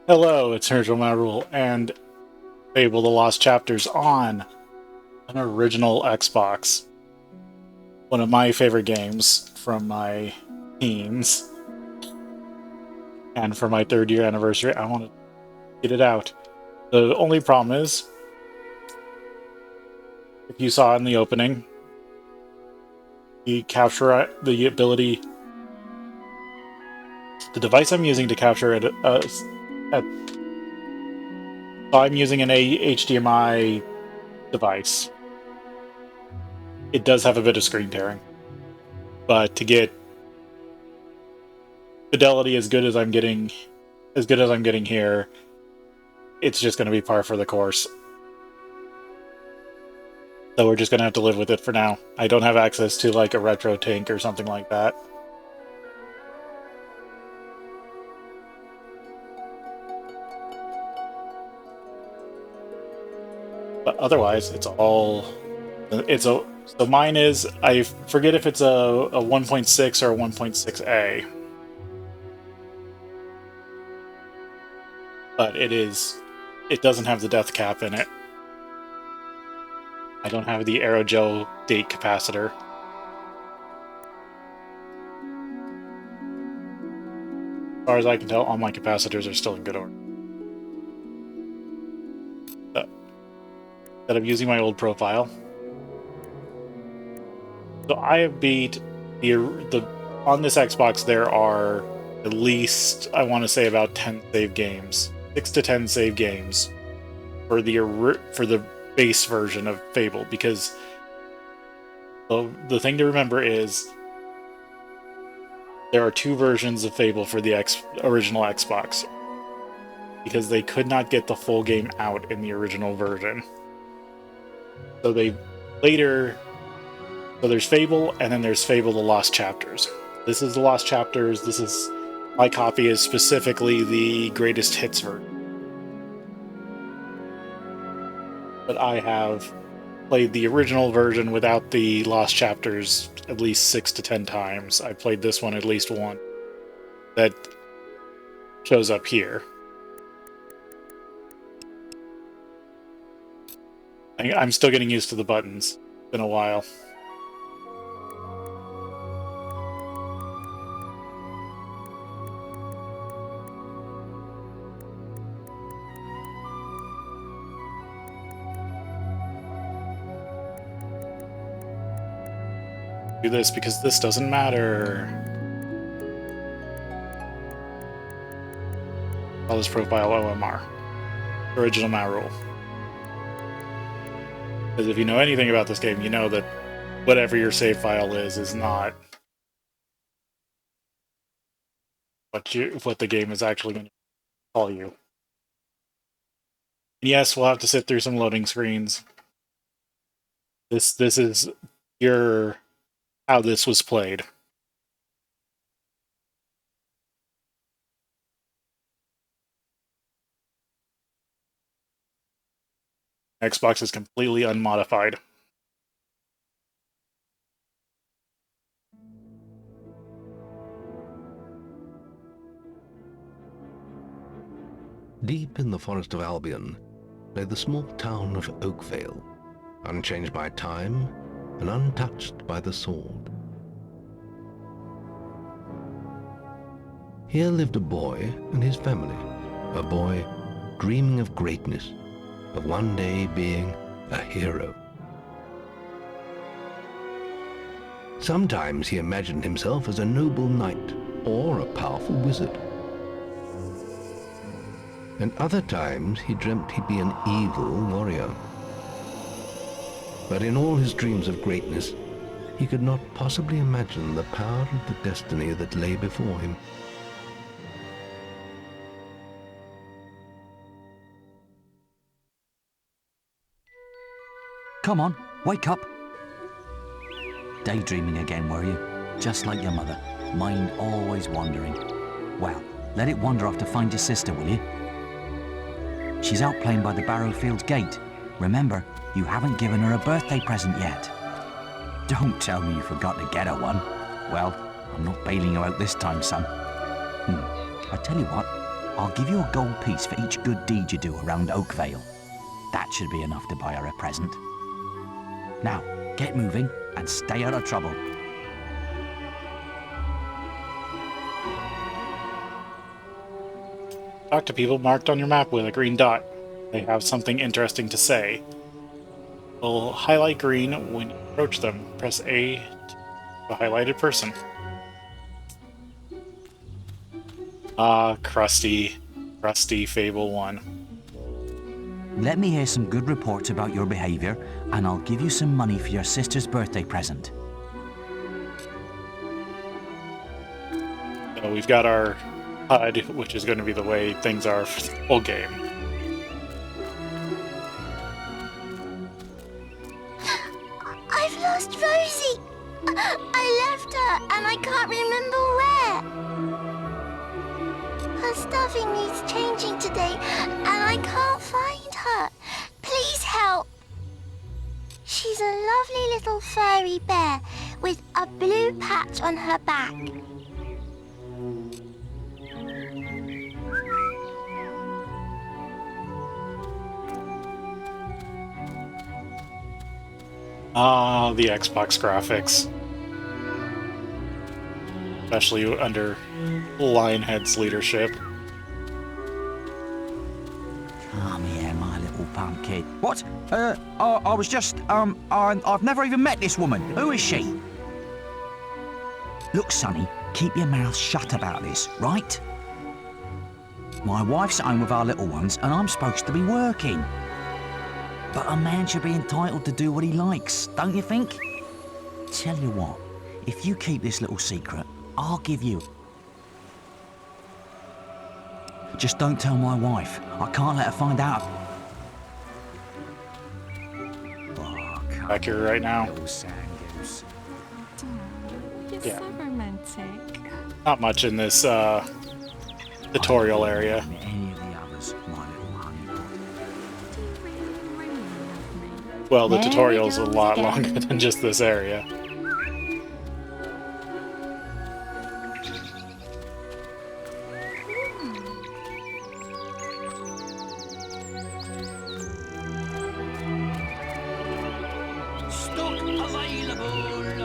Hello, it's MaRul and Fable the Lost Chapters on an original Xbox. One of my favorite games from my teens. And for my 3rd year anniversary, I want to get it out. The only problem is, if you saw in the opening, the device I'm using to capture it, so I'm using an HDMI device. It does have a bit of screen tearing, but to get fidelity as good as I'm getting here, it's just going to be par for the course. So we're just going to have to live with it for now. I don't have access to like a retro tank or something like that. But otherwise, so mine is, I forget if it's a 1.6 or a 1.6A. But it doesn't have the depth cap in it. I don't have the aerogel date capacitor. As far as I can tell, all my capacitors are still in good order. So, instead of using my old profile, so I have beat on this Xbox. There are at least, I want to say, about 10 save games, 6 to 10 save games for the base version of Fable, because the thing to remember is there are 2 versions of Fable for the original Xbox, because they could not get the full game out in the original version. So there's Fable, and then there's Fable the Lost Chapters. This is the Lost Chapters. My copy is specifically the greatest hits version. But I have played the original version without the Lost Chapters at least 6 to 10 times. I played this one at least once. That shows up here. I'm still getting used to the buttons. It's been a while. Do this because this doesn't matter. Call this profile OMR. Original MaRul. Because if you know anything about this game, you know that whatever your save file is not what the game is actually going to call you. And yes, we'll have to sit through some loading screens. This is how this was played. Xbox is completely unmodified. Deep in the forest of Albion lay the small town of Oakvale, unchanged by time and untouched by the sword. Here lived a boy and his family, a boy dreaming of greatness, of one day being a hero. Sometimes he imagined himself as a noble knight or a powerful wizard. And other times he dreamt he'd be an evil warrior. But in all his dreams of greatness, he could not possibly imagine the power of the destiny that lay before him. Come on, wake up. Daydreaming again, were you? Just like your mother, mind always wandering. Well, let it wander off to find your sister, will you? She's out playing by the Barrowfields gate. Remember, you haven't given her a birthday present yet. Don't tell me you forgot to get her one. Well, I'm not bailing you out this time, son. I tell you what, I'll give you a gold piece for each good deed you do around Oakvale. That should be enough to buy her a present. Now, get moving and stay out of trouble. Talk to people marked on your map with a green dot. They have something interesting to say. Will highlight green when you approach them. Press A to the highlighted person. Crusty Fable 1. Let me hear some good reports about your behavior, and I'll give you some money for your sister's birthday present. So we've got our HUD, which is going to be the way things are for the whole game. I've lost Rosie. I left her and I can't remember where. Her stuffing needs changing today and I can't find her. Please help. She's a lovely little furry bear with a blue patch on her back. Ah, the Xbox graphics. Especially under Lionhead's leadership. Come here, my little pumpkin. What? I was just, I've never even met this woman. Who is she? Look, Sonny, keep your mouth shut about this, right? My wife's at home with our little ones, and I'm supposed to be working. But a man should be entitled to do what he likes, don't you think? Tell you what, if you keep this little secret, I'll give you... Just don't tell my wife. I can't let her find out. Oh, Back here right now. You're Yeah. so romantic. Not much in this tutorial area. Any of the others, my little honey. Do you really, really love me? Well, the There he tutorial's a goes lot again. longer than just this area. Stock available.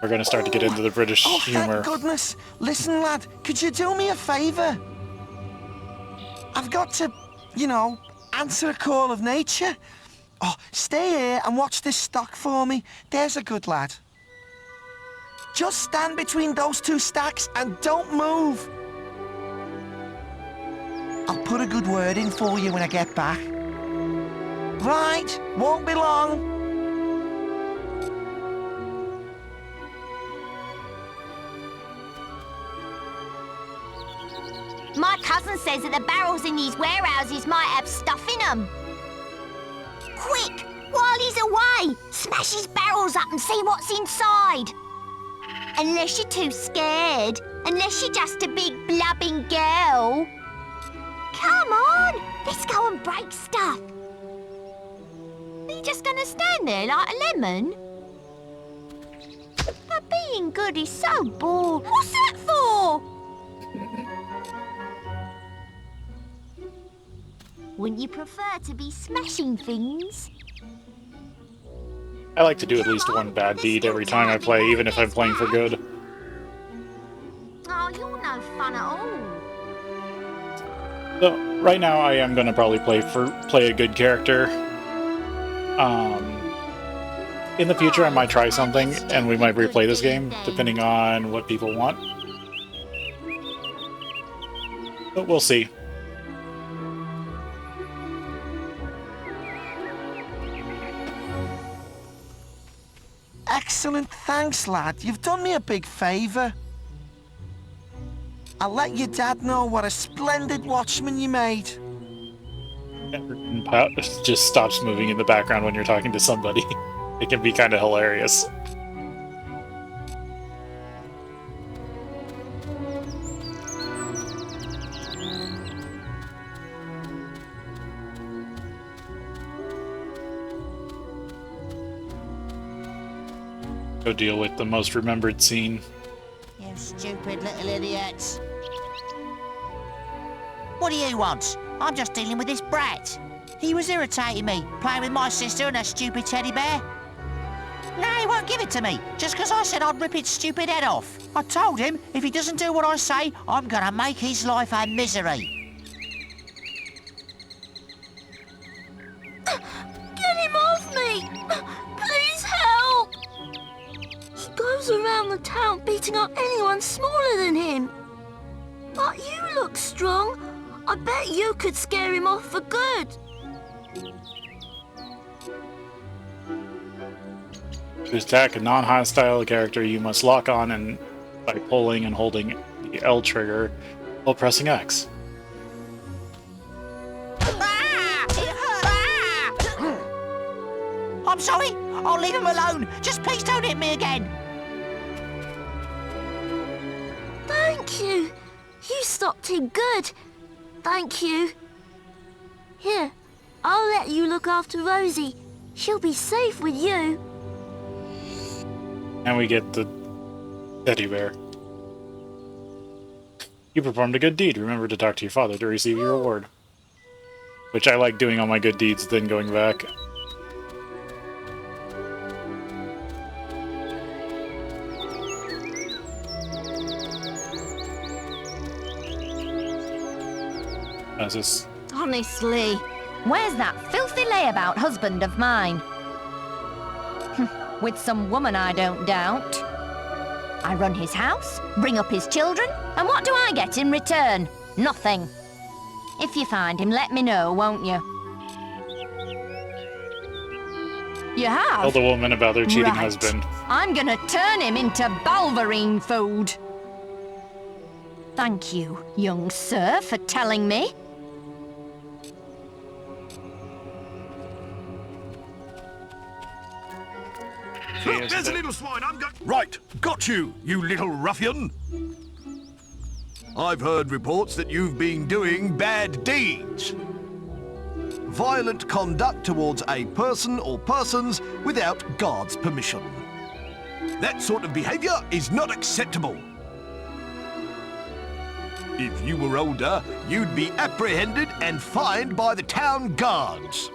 We're going to start to get into the British Oh, humor. thank goodness. Listen, lad, could you do me a favour? I've got to, you know, answer a call of nature. Oh, stay here and watch this stock for me. There's a good lad. Just stand between those two stacks and don't move. I'll put a good word in for you when I get back. Right, won't be long. My cousin says that the barrels in these warehouses might have stuff in them. Quick, while he's away, smash his barrels up and see what's inside. Unless you're too scared. Unless you're just a big blubbing girl. Come on, let's go and break stuff. Are you just gonna stand there like a lemon? But being good is so bored. What's that for? Wouldn't you prefer to be smashing things? I like to do at least one bad deed every time I play, even if I'm playing for good. Oh, you're no fun at all. So, right now I am going to probably play a good character. In the future I might try something, and we might replay this game, depending on what people want. But we'll see. Excellent, thanks, lad. You've done me a big favour. I'll let your dad know what a splendid watchman you made. Just stops moving in the background when you're talking to somebody. It can be kind of hilarious. Go deal with the most remembered scene. You stupid little idiots. What do you want? I'm just dealing with this brat. He was irritating me, playing with my sister and her stupid teddy bear. Now he won't give it to me, just because I said I'd rip its stupid head off. I told him if he doesn't do what I say, I'm gonna make his life a misery. Get him off me! Please help! He goes around the town beating up anyone smaller than him. But you look strong. I bet you could scare him off for good. To attack a non-hostile character, you must lock on and by pulling and holding the L trigger while pressing X. I'm sorry, I'll leave him alone. Just please don't hit me again. Thank you. You stopped him good. Thank you. Here, I'll let you look after Rosie. She'll be safe with you. And we get the teddy bear. You performed a good deed. Remember to talk to your father to receive your reward. Which I like doing all my good deeds, then going back. How's this? Honestly, where's that filthy layabout husband of mine? With some woman, I don't doubt. I run his house, bring up his children, and what do I get in return? Nothing. If you find him, let me know, won't you? You have? Tell the woman about their cheating Right. husband. I'm gonna turn him into Balverine food. Thank you, young sir, for telling me. Look, There's a little swine, I'm going... Right, got you, you little ruffian. I've heard reports that you've been doing bad deeds. Violent conduct towards a person or persons without guard's permission. That sort of behaviour is not acceptable. If you were older, you'd be apprehended and fined by the town guards.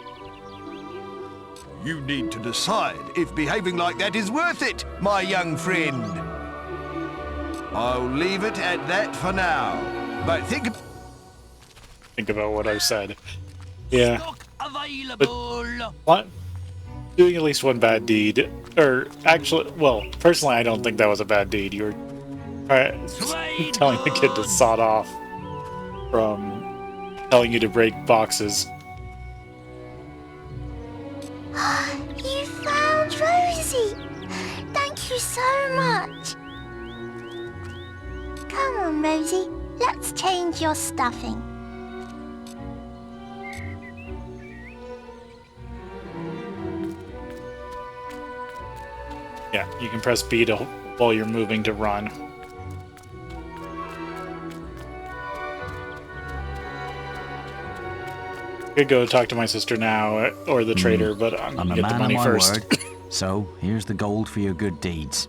You need to decide if behaving like that is worth it, my young friend. I'll leave it at that for now. But think about what I've said. Yeah. Stock available. What? Doing at least one bad deed, or actually, well, personally, I don't think that was a bad deed. You were telling the kid to sod off from telling you to break boxes. You found Rosie. Thank you so much. Come on, Rosie. Let's change your stuffing. Yeah, you can press B to, while you're moving to run. Could go talk to my sister now, or the trader, but I'm I'm gonna a get the man money of my first. word. So, here's the gold for your good deeds.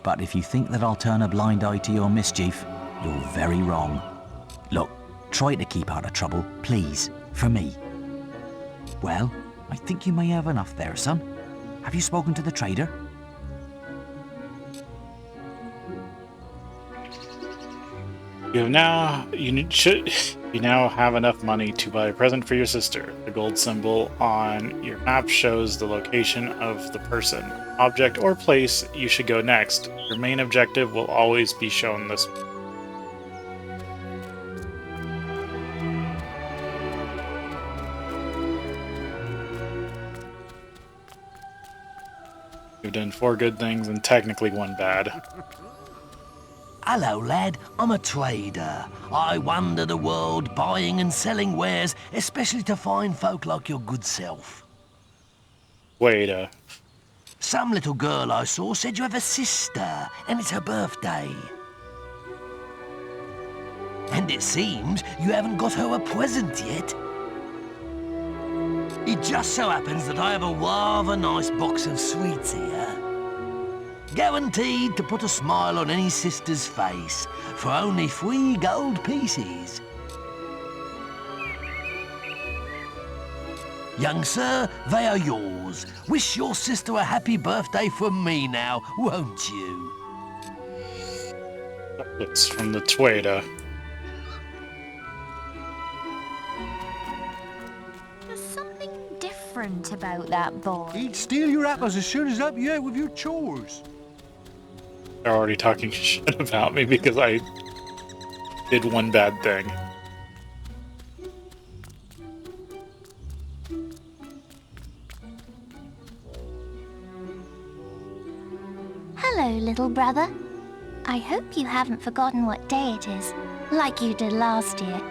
But if you think that I'll turn a blind eye to your mischief, you're very wrong. Look, try to keep out of trouble, please, for me. Well, I think you may have enough there, son. Have you spoken to the trader? You now have enough money to buy a present for your sister. The gold symbol on your map shows the location of the person, object, or place you should go next. Your main objective will always be shown this. You've done 4 good things and technically 1 bad. Hello, lad. I'm a trader. I wander the world buying and selling wares, especially to fine folk like your good self. Wait, Some little girl I saw said you have a sister, and it's her birthday. And it seems you haven't got her a present yet. It just so happens that I have a rather nice box of sweets here. Guaranteed to put a smile on any sister's face for only 3 gold pieces. Young sir, they are yours. Wish your sister a happy birthday from me now, won't you? It's from the Tueda. There's something different about that boy. He'd steal your apples as soon as help you out with your chores. They're already talking shit about me because I did one bad thing. Hello, little brother. I hope you haven't forgotten what day it is, like you did last year.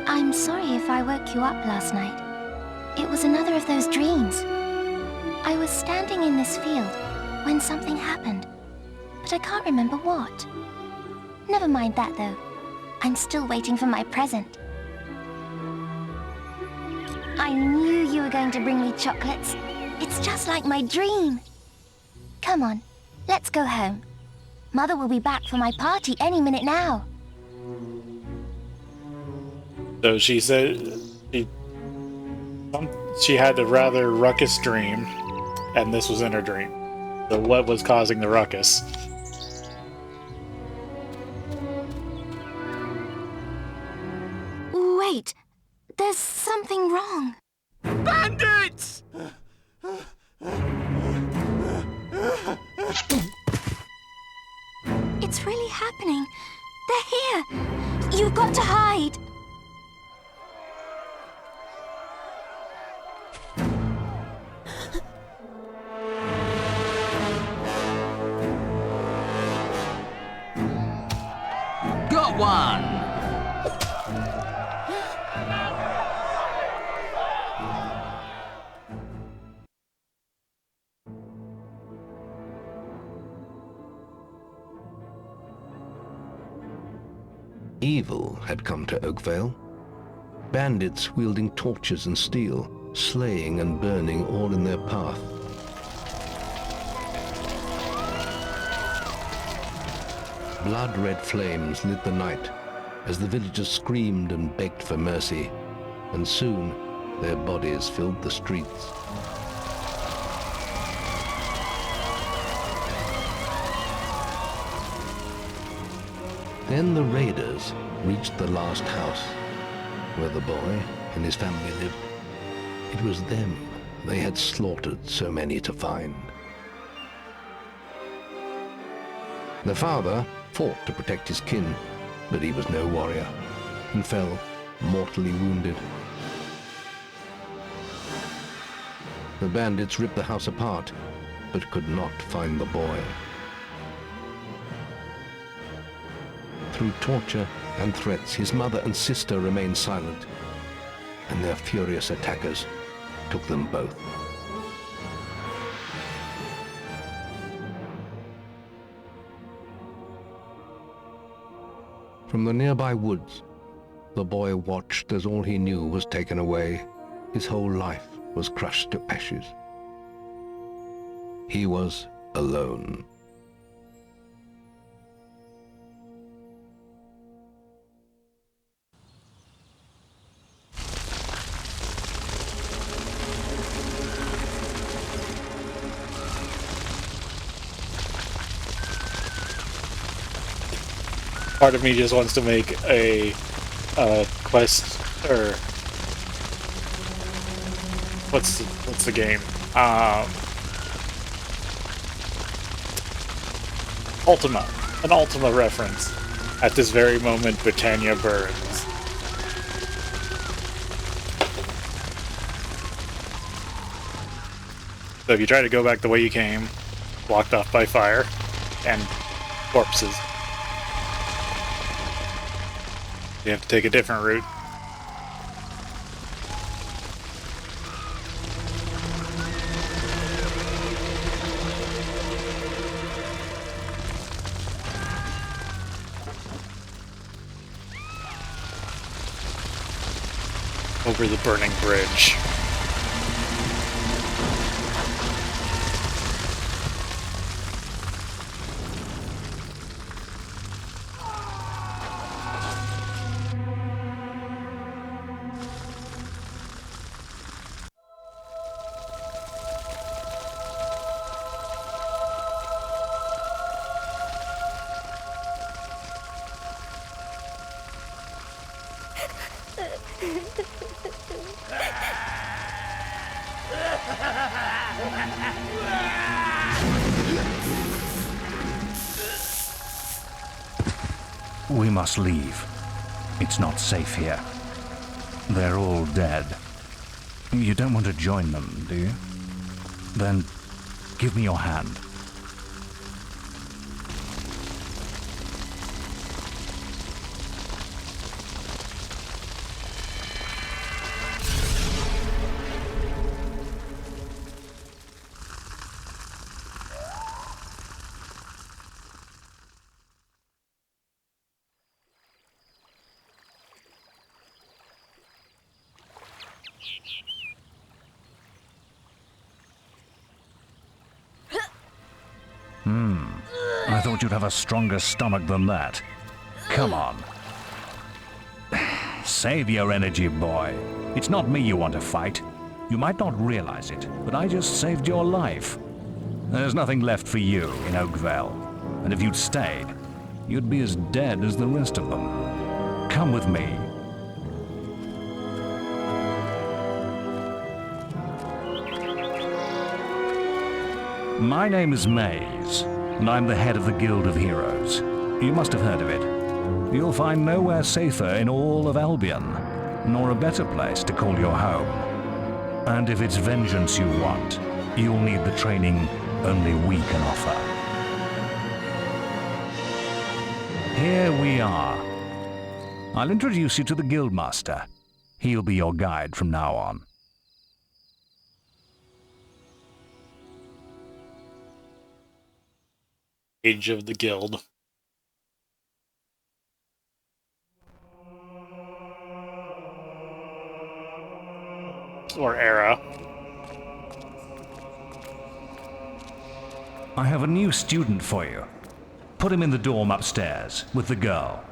I'm sorry if I woke you up last night. It was another of those dreams. I was standing in this field when something happened, but I can't remember what. Never mind that, though. I'm still waiting for my present. I knew you were going to bring me chocolates. It's just like my dream. Come on, let's go home. Mother will be back for my party any minute now. So she said she had a rather ruckus dream, and this was in her dream. So what was causing the ruckus? Wait, there's something wrong. Bandits! It's really happening. They're here. You've got to hide. Got one! Evil had come to Oakvale. Bandits wielding torches and steel, slaying and burning all in their path. Blood-red flames lit the night as the villagers screamed and begged for mercy, and soon their bodies filled the streets. Then the raiders reached the last house, where the boy and his family lived. It was them they had slaughtered so many to find. The father fought to protect his kin, but he was no warrior, and fell mortally wounded. The bandits ripped the house apart, but could not find the boy. Through torture and threats, his mother and sister remained silent, and their furious attackers took them both. From the nearby woods, the boy watched as all he knew was taken away. His whole life was crushed to ashes. He was alone. Part of me just wants to make a quest, or what's the game? Ultima, an Ultima reference. At this very moment, Britannia burns. So if you try to go back the way you came, blocked off by fire and corpses. You have to take a different route. Over the burning bridge. We must leave. It's not safe here. They're all dead. You don't want to join them, do you? Then give me your hand. I thought you'd have a stronger stomach than that. Come on. Save your energy, boy. It's not me you want to fight. You might not realize it, but I just saved your life. There's nothing left for you in Oakville. And if you'd stayed, you'd be as dead as the rest of them. Come with me. My name is Maze, and I'm the head of the Guild of Heroes. You must have heard of it. You'll find nowhere safer in all of Albion, nor a better place to call your home. And if it's vengeance you want, you'll need the training only we can offer. Here we are. I'll introduce you to the Guildmaster. He'll be your guide from now on. Age of the Guild. Or era. I have a new student for you. Put him in the dorm upstairs with the girl.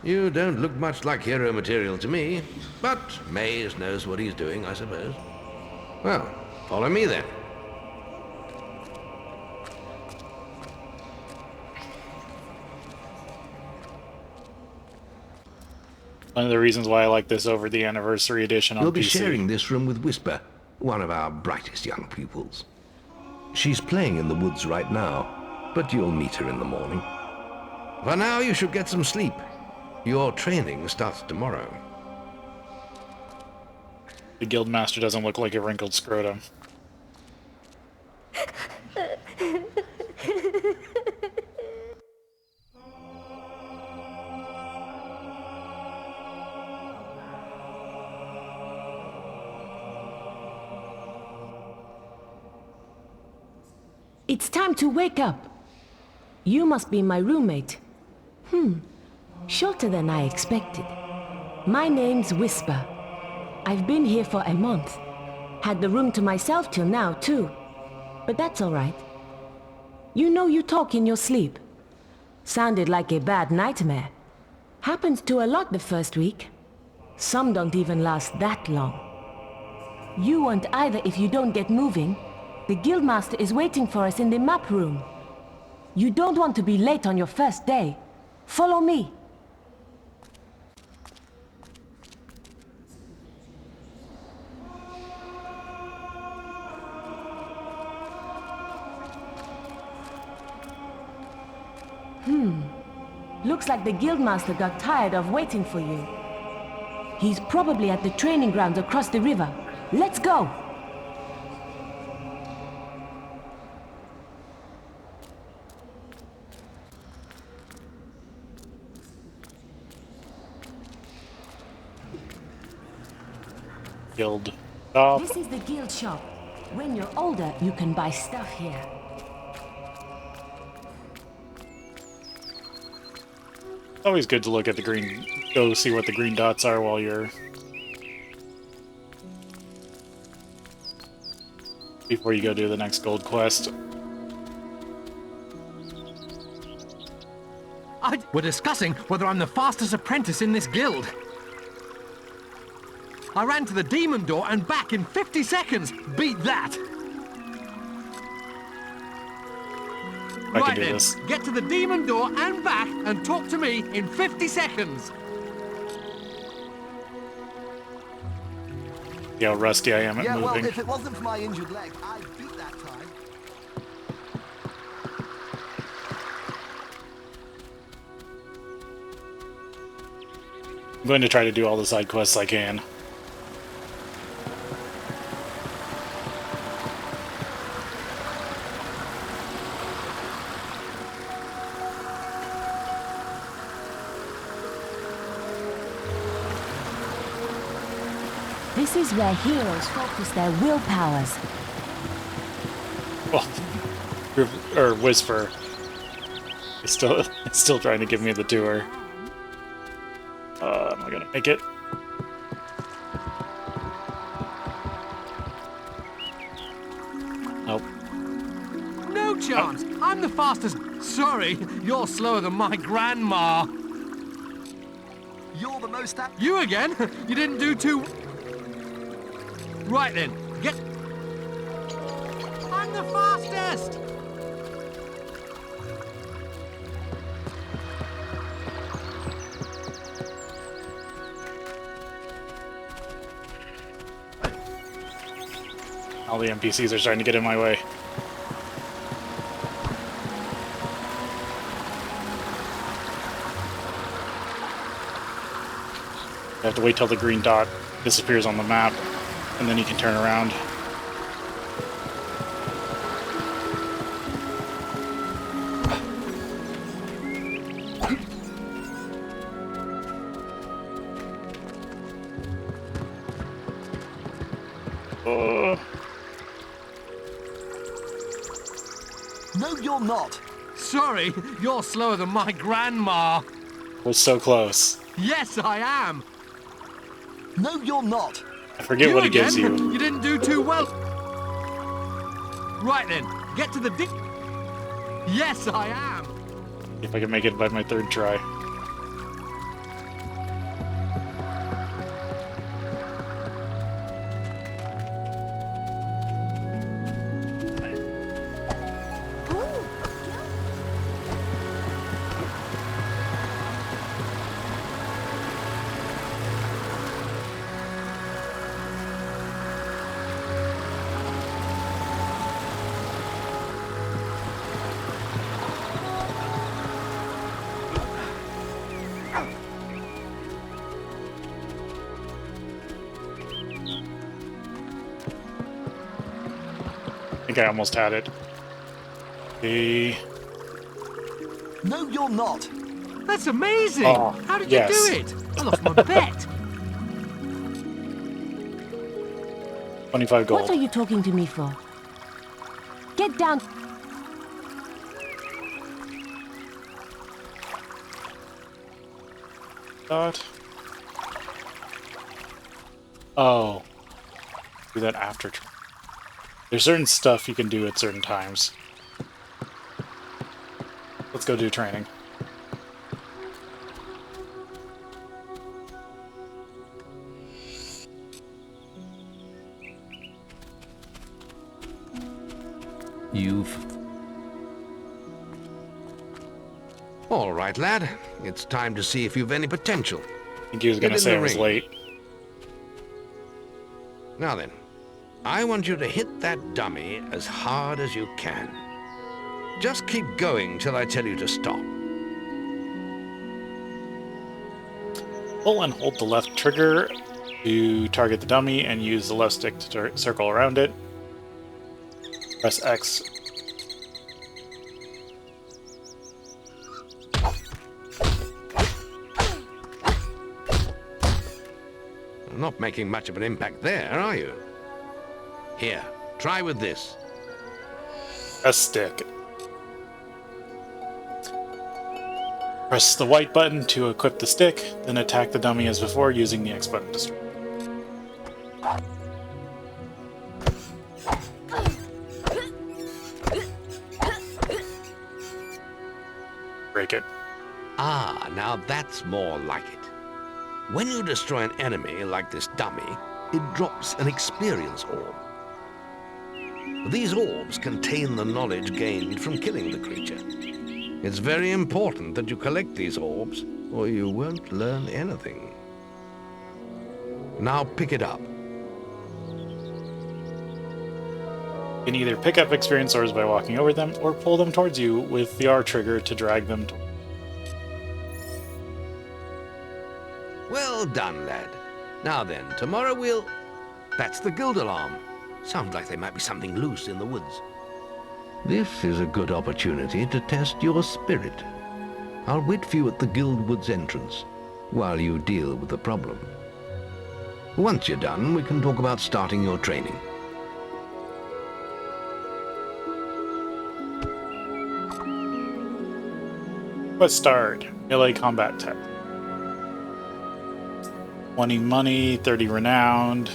You don't look much like hero material to me, but Maze knows what he's doing, I suppose. Well, follow me then. One of the reasons why I like this over the anniversary edition on You'll be PC. sharing this room with Whisper, one of our brightest young pupils. She's playing in the woods right now, but you'll meet her in the morning. For now, you should get some sleep. Your training starts tomorrow. The Guildmaster doesn't look like a wrinkled scrotum. It's time to wake up. You must be my roommate. Shorter than I expected. My name's Whisper. I've been here for a month. Had the room to myself till now, too. But that's all right. You know you talk in your sleep. Sounded like a bad nightmare. Happens to a lot the first week. Some don't even last that long. You won't either if you don't get moving. The Guildmaster is waiting for us in the map room. You don't want to be late on your first day. Follow me. Looks like the Guildmaster got tired of waiting for you. He's probably at the training grounds across the river. Let's go! Guild shop. This is the guild shop. When you're older, you can buy stuff here. Always good to look at the green, go see what the green dots are while you're... before you go do the next gold quest. We're discussing whether I'm the fastest apprentice in this guild. I ran to the demon door and back in 50 seconds. Beat that. I Right can do then, this. get to the demon door and back and talk to me in 50 seconds. See how rusty I am at Yeah, well, moving. if it wasn't for my injured leg, I'd beat that time. I'm going to try to do all the side quests I can. This is where heroes focus their willpowers. Well, or Whisper. He's still trying to give me the tour. Am I gonna make it? Nope. No chance! I'm the fastest. Sorry, you're slower than my grandma. You're the most... You again? You didn't do too... Right then, get... I'm the fastest! All the NPCs are starting to get in my way. I have to wait till the green dot disappears on the map, and then you can turn around. No, you're not. Sorry, you're slower than my grandma. Was so close. Yes, I am. No, you're not. I forget what it gives you. You didn't do too well. Right then, get to the dick. Yes, I am. If I can make it by my third try. I think I almost had it. No, you're not. That's amazing. Oh, How did yes. you do it? I lost my bet. 25 gold. What are you talking to me for? Get down. Dot. Oh. Do that after. There's certain stuff you can do at certain times. Let's go do training. All right, lad. It's time to see if you've any potential. I think he was going to say I was late. Now then, I want you to hit that dummy as hard as you can. Just keep going till I tell you to stop. Pull and hold the left trigger to target the dummy and use the left stick to circle around it. Press X. Not making much of an impact there, are you? Here, try with this. A stick. Press the white button to equip the stick, then attack the dummy as before using the X button to start. Break it. Ah, now that's more like it. When you destroy an enemy like this dummy, it drops an experience orb. These orbs contain the knowledge gained from killing the creature. It's very important that you collect these orbs, or you won't learn anything. Now pick it up. You can either pick up experience ores by walking over them, or pull them towards you with the R trigger to drag them towards. Well done, lad. Now then, tomorrow we'll... That's the guild alarm. Sounds like there might be something loose in the woods. This is a good opportunity to test your spirit. I'll wait for you at the guild woods entrance, while you deal with the problem. Once you're done, we can talk about starting your training. Quest start. Melee combat tech. 20 money, 30 renowned.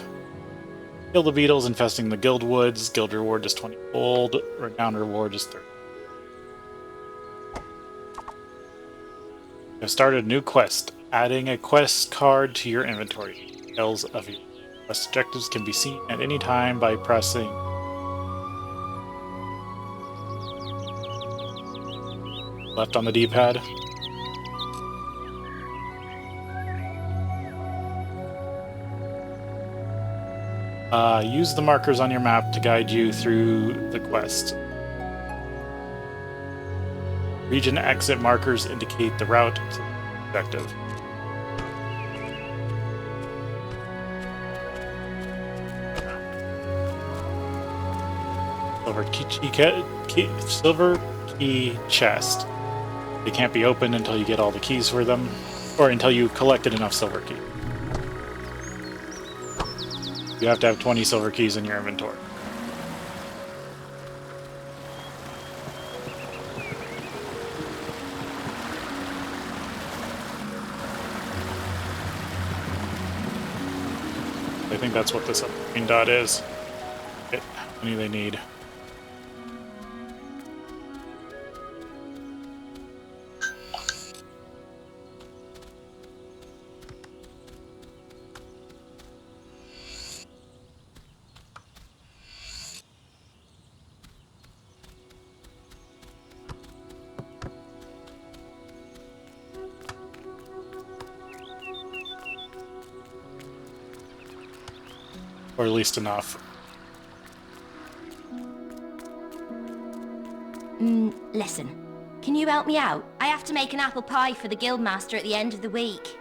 Kill the beetles infesting the guild woods. Guild reward is 20 gold. Renown reward is 30. I've started a new quest. Adding a quest card to your inventory. Details of your quest objectives can be seen at any time by pressing left on the D-pad. Use the markers on your map to guide you through the quest. Region exit markers indicate the route to the objective. Silver key chest. They can't be opened until you get all the keys for them, or until you collected enough silver keys. You have to have 20 silver keys in your inventory. I think that's what this green dot is. How many they need. Or at least enough. Listen. Can you help me out? I have to make an apple pie for the guildmaster at the end of the week.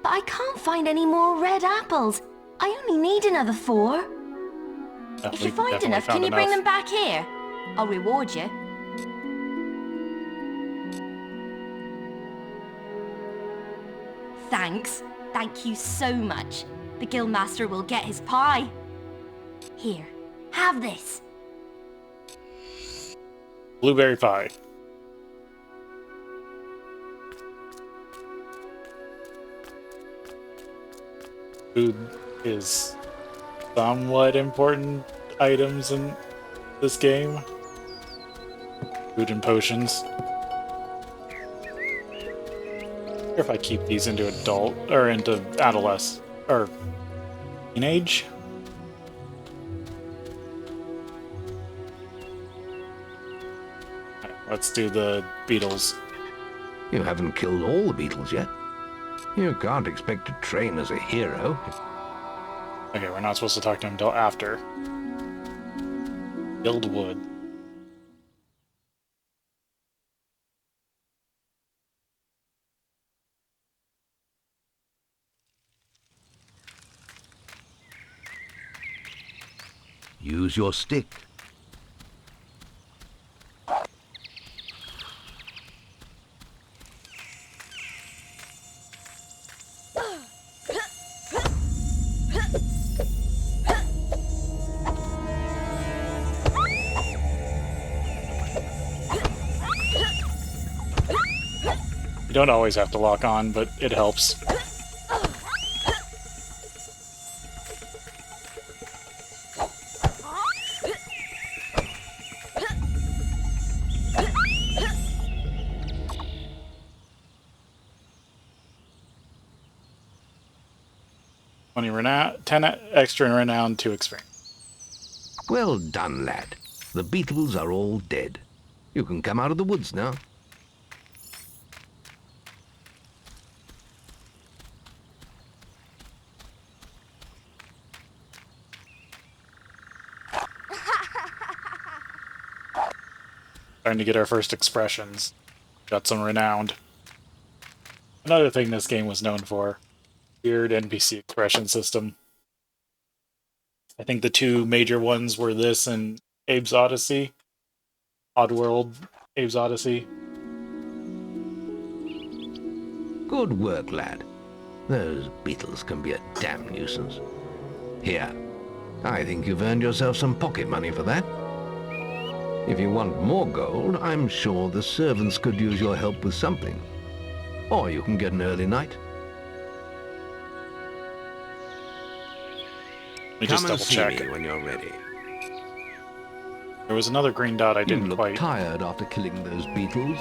But I can't find any more red apples. I only need another 4. If you find enough, can you bring them back here? I'll reward you. Thanks. Thank you so much. The guildmaster will get his pie. Here, have this. Blueberry pie. Food is somewhat important items in this game. Food and potions. If I keep these into adult or into adolescent or teenage. Right, let's do the beetles. You haven't killed all the beetles yet. You can't expect to train as a hero. Okay, we're not supposed to talk to him until after. Guild wood. Use your stick. You don't always have to lock on, but it helps. Renown, 10 extra in renown, 2 experience. Well done, lad. The beetles are all dead. You can come out of the woods now. Trying to get our first expressions. Got some renowned. Another thing this game was known for. Weird NPC expression system. I think the two major ones were this and Abe's Odyssey. Oddworld, Abe's Odyssey. Good work, lad. Those beetles can be a damn nuisance. Here, I think you've earned yourself some pocket money for that. If you want more gold, I'm sure the servants could use your help with something. Or you can get an early night. Let me just double check me when you're ready. There was another green dot I didn't you look quite... tired after killing those beetles.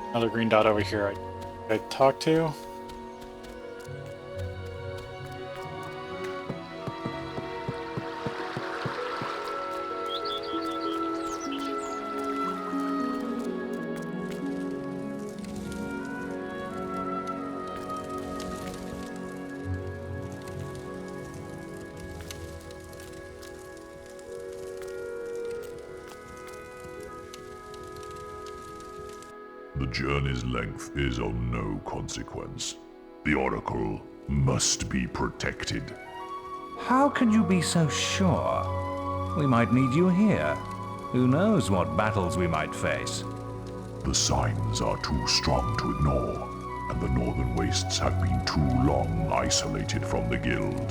Another green dot over here I talked to. The journey's length is of no consequence. The Oracle must be protected. How can you be so sure? We might need you here. Who knows what battles we might face? The signs are too strong to ignore, and the Northern Wastes have been too long isolated from the Guild.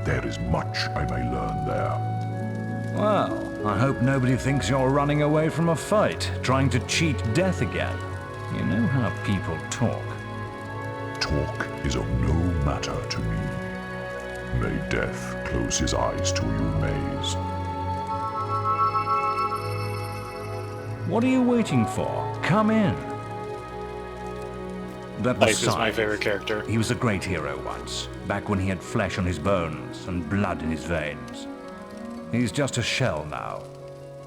There is much I may learn there. Well, I hope nobody thinks you're running away from a fight, trying to cheat death again. You know how people talk. Talk is of no matter to me. May death close his eyes to you, Maze. What are you waiting for? Come in. That was Life is my favorite character. He was a great hero once, back when he had flesh on his bones and blood in his veins. He's just a shell now.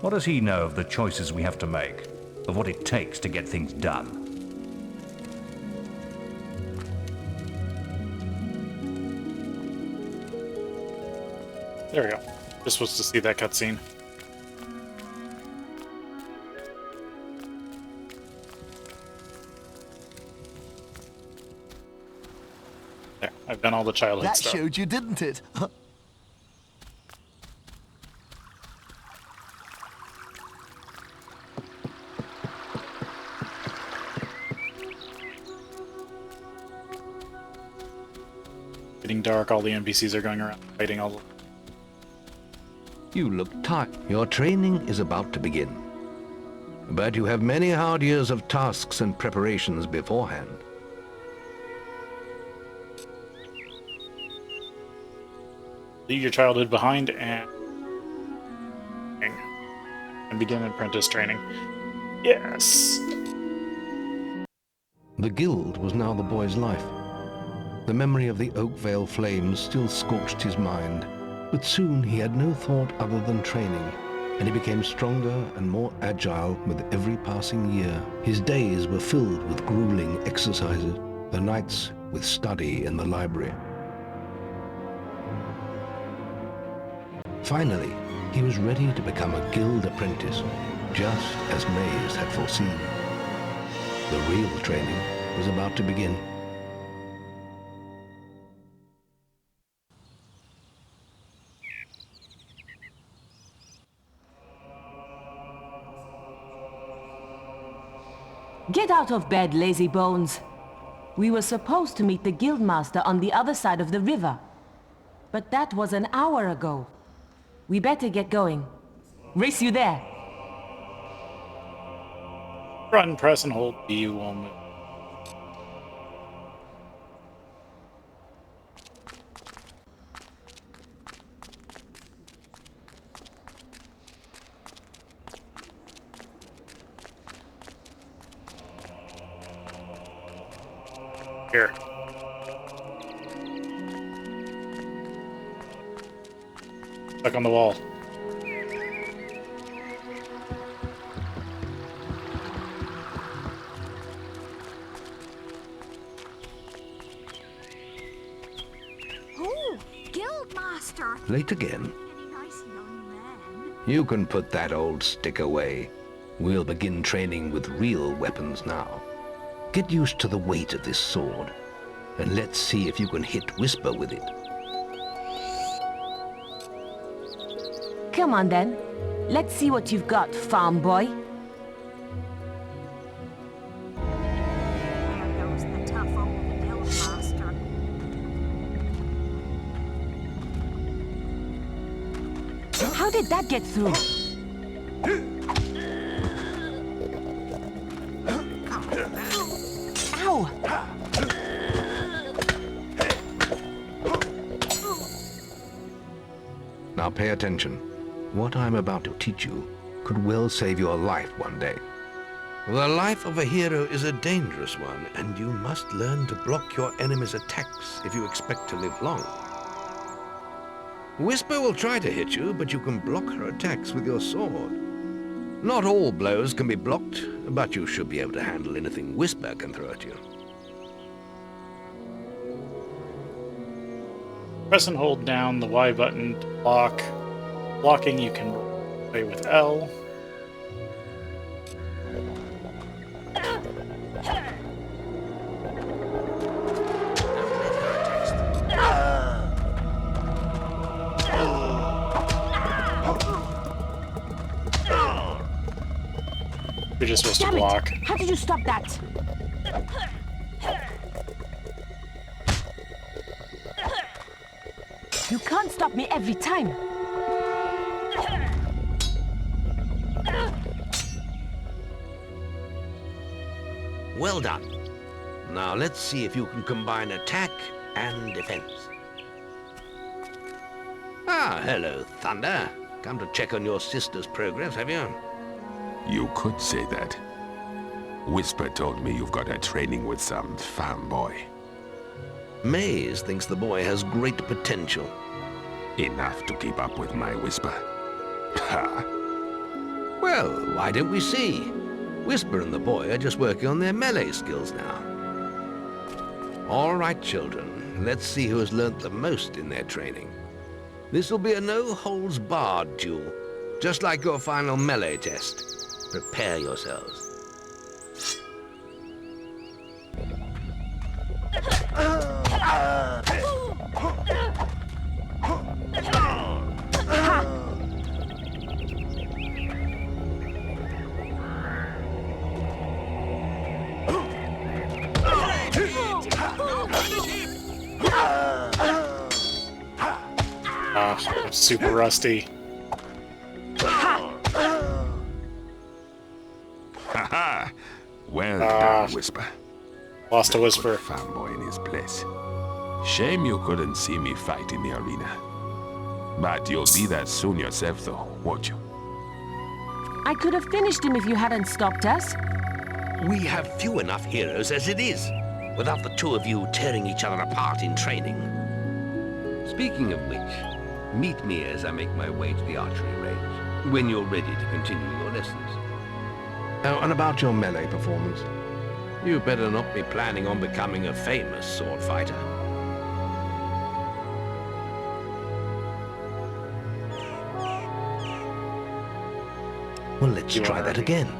What does he know of the choices we have to make? Of what it takes to get things done? There we go. Just was to see that cutscene. There, I've done all the childhood That stuff. showed you, didn't it? Getting dark, all the NPCs are going around fighting all the... You look tired. Your training is about to begin. But you have many hard years of tasks and preparations beforehand. Leave your childhood behind and begin apprentice training. Yes! The Guild was now the boy's life. The memory of the Oakvale flames still scorched his mind, but soon he had no thought other than training, and he became stronger and more agile with every passing year. His days were filled with grueling exercises, the nights with study in the library. Finally, he was ready to become a Guild apprentice, just as Maze had foreseen. The real training was about to begin. Get out of bed, lazy bones. We were supposed to meet the Guildmaster on the other side of the river. But that was an hour ago. We better get going. Race you there. Run, press, and hold B, woman. Here. Stuck on the wall. Oh, Guildmaster! Late again. Nice young man. You can put that old stick away. We'll begin training with real weapons now. Get used to the weight of this sword, and let's see if you can hit Whisper with it. Come on then. Let's see what you've got, farm boy. There goes the tough old guild master. How did that get through? Ow! Now pay attention. What I'm about to teach you could well save your life one day. The life of a hero is a dangerous one, and you must learn to block your enemy's attacks if you expect to live long. Whisper will try to hit you, but you can block her attacks with your sword. Not all blows can be blocked, but you should be able to handle anything Whisper can throw at you. Press and hold down the Y button to block. Blocking you can play with L. You're just supposed to block. How did you stop that? You can't stop me every time. Well done. Now let's see if you can combine attack and defense. Ah, hello, Thunder. Come to check on your sister's progress, have you? You could say that. Whisper told me you've got her training with some farm boy. Maze thinks the boy has great potential. Enough to keep up with my Whisper. Ha! Well, why don't we see? Whisper and the boy are just working on their melee skills now. All right, children. Let's see who has learnt the most in their training. This will be a no-holds-barred duel, just like your final melee test. Prepare yourselves. I'm super rusty. Ha! Well done, Whisper. Lost a Whisper. Fanboy in his place. Shame you couldn't see me fight in the arena. But you'll be there soon yourself, though, won't you? I could have finished him if you hadn't stopped us. We have few enough heroes as it is, without the two of you tearing each other apart in training. Speaking of which, meet me as I make my way to the archery range, when you're ready to continue your lessons. Oh, and about your melee performance? You better not be planning on becoming a famous sword fighter. Well, let's try that again.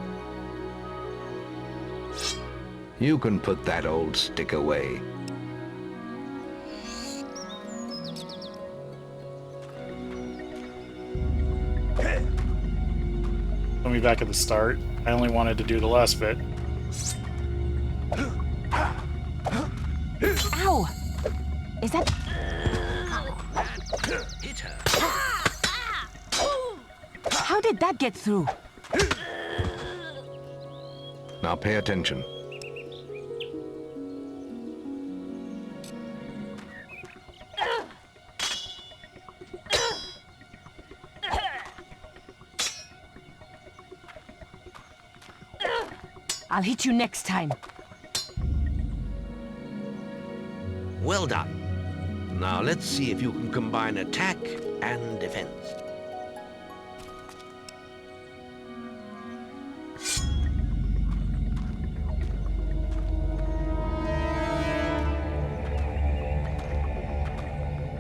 You can put that old stick away. Put me back at the start. I only wanted to do the last bit. Ow! Is that... Hit her. How did that get through? Now pay attention. I'll hit you next time. Well done. Now let's see if you can combine attack and defense.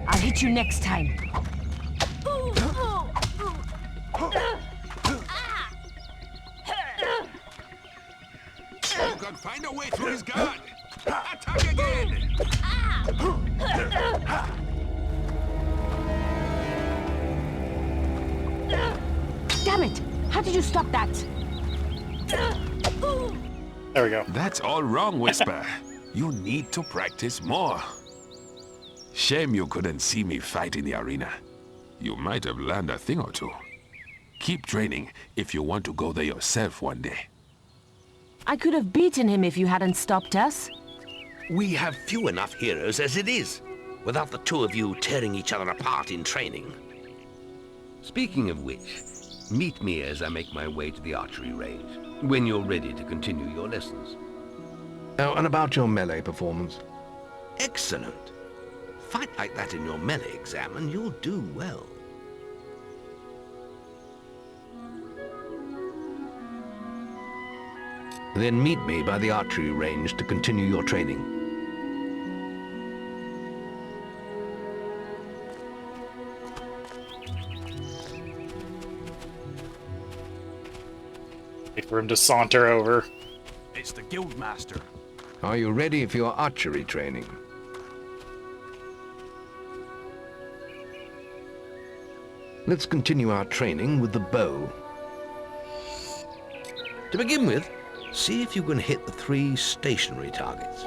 I'll hit you next time. You can find a way through his guard. Attack again! Damn it! How did you stop that? There we go. That's all wrong, Whisper. You need to practice more. Shame you couldn't see me fight in the arena. You might have learned a thing or two. Keep training if you want to go there yourself one day. I could have beaten him if you hadn't stopped us. We have few enough heroes as it is, without the two of you tearing each other apart in training. Speaking of which, meet me as I make my way to the archery range, when you're ready to continue your lessons. Oh, and about your melee performance? Excellent. Fight like that in your melee exam and you'll do well. Then meet me by the archery range to continue your training. Wait for him to saunter over. It's the Guildmaster. Are you ready for your archery training? Let's continue our training with the bow. To begin with, see if you can hit the 3 stationary targets.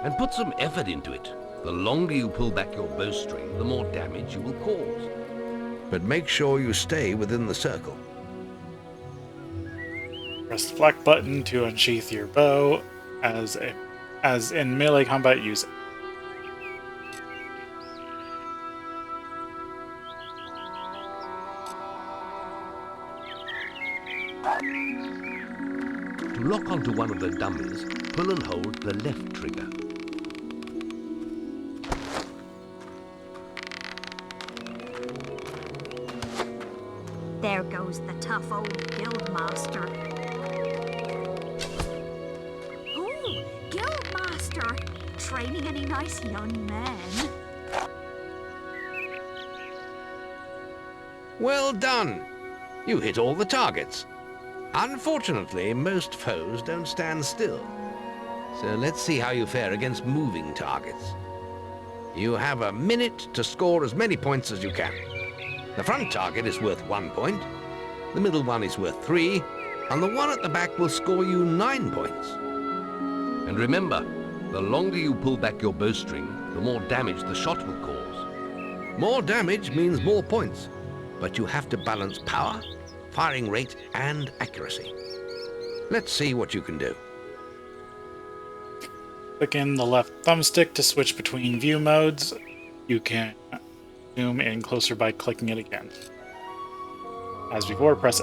And put some effort into it. The longer you pull back your bowstring, the more damage you will cause. But make sure you stay within the circle. Press the flex button to unsheath your bow. As in melee combat, use it. To lock onto one of the dummies, pull and hold the left trigger. There goes the tough old Guildmaster. Ooh, Guildmaster! Training any nice young men? Well done! You hit all the targets. Unfortunately, most foes don't stand still. So let's see how you fare against moving targets. You have a minute to score as many points as you can. The front target is worth 1 point, the middle one is worth 3, and the one at the back will score you 9 points. And remember, the longer you pull back your bowstring, the more damage the shot will cause. More damage means more points, but you have to balance power, firing rate, and accuracy. Let's see what you can do. Click in the left thumbstick to switch between view modes. You can zoom in closer by clicking it again. As before, press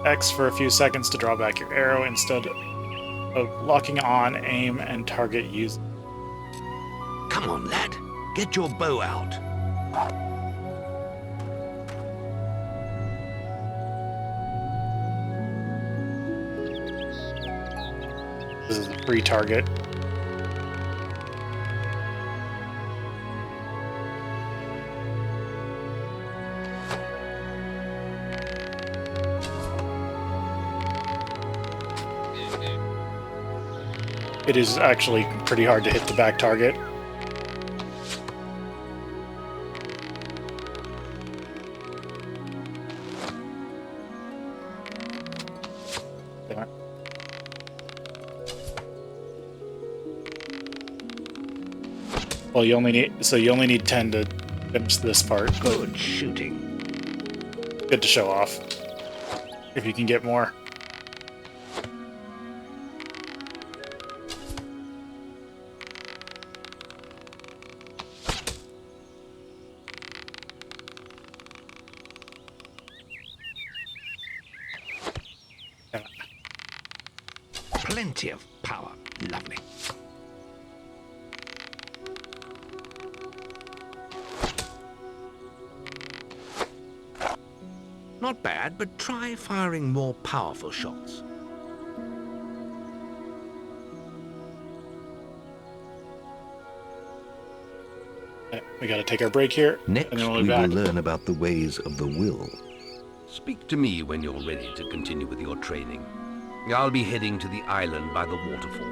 X for a few seconds to draw back your arrow instead of locking on, aim, and target use. Come on, lad. Get your bow out. This is a free target. It is actually pretty hard to hit the back target. Well, you only need 10 to finish this part. Good shooting. Good to show off. If you can get more. Plenty of power. Lovely. Not bad, but try firing more powerful shots. We gotta take our break here. Next, and then we we'll be back. will learn about the ways of the will. Speak to me when you're ready to continue with your training. I'll be heading to the island by the waterfall.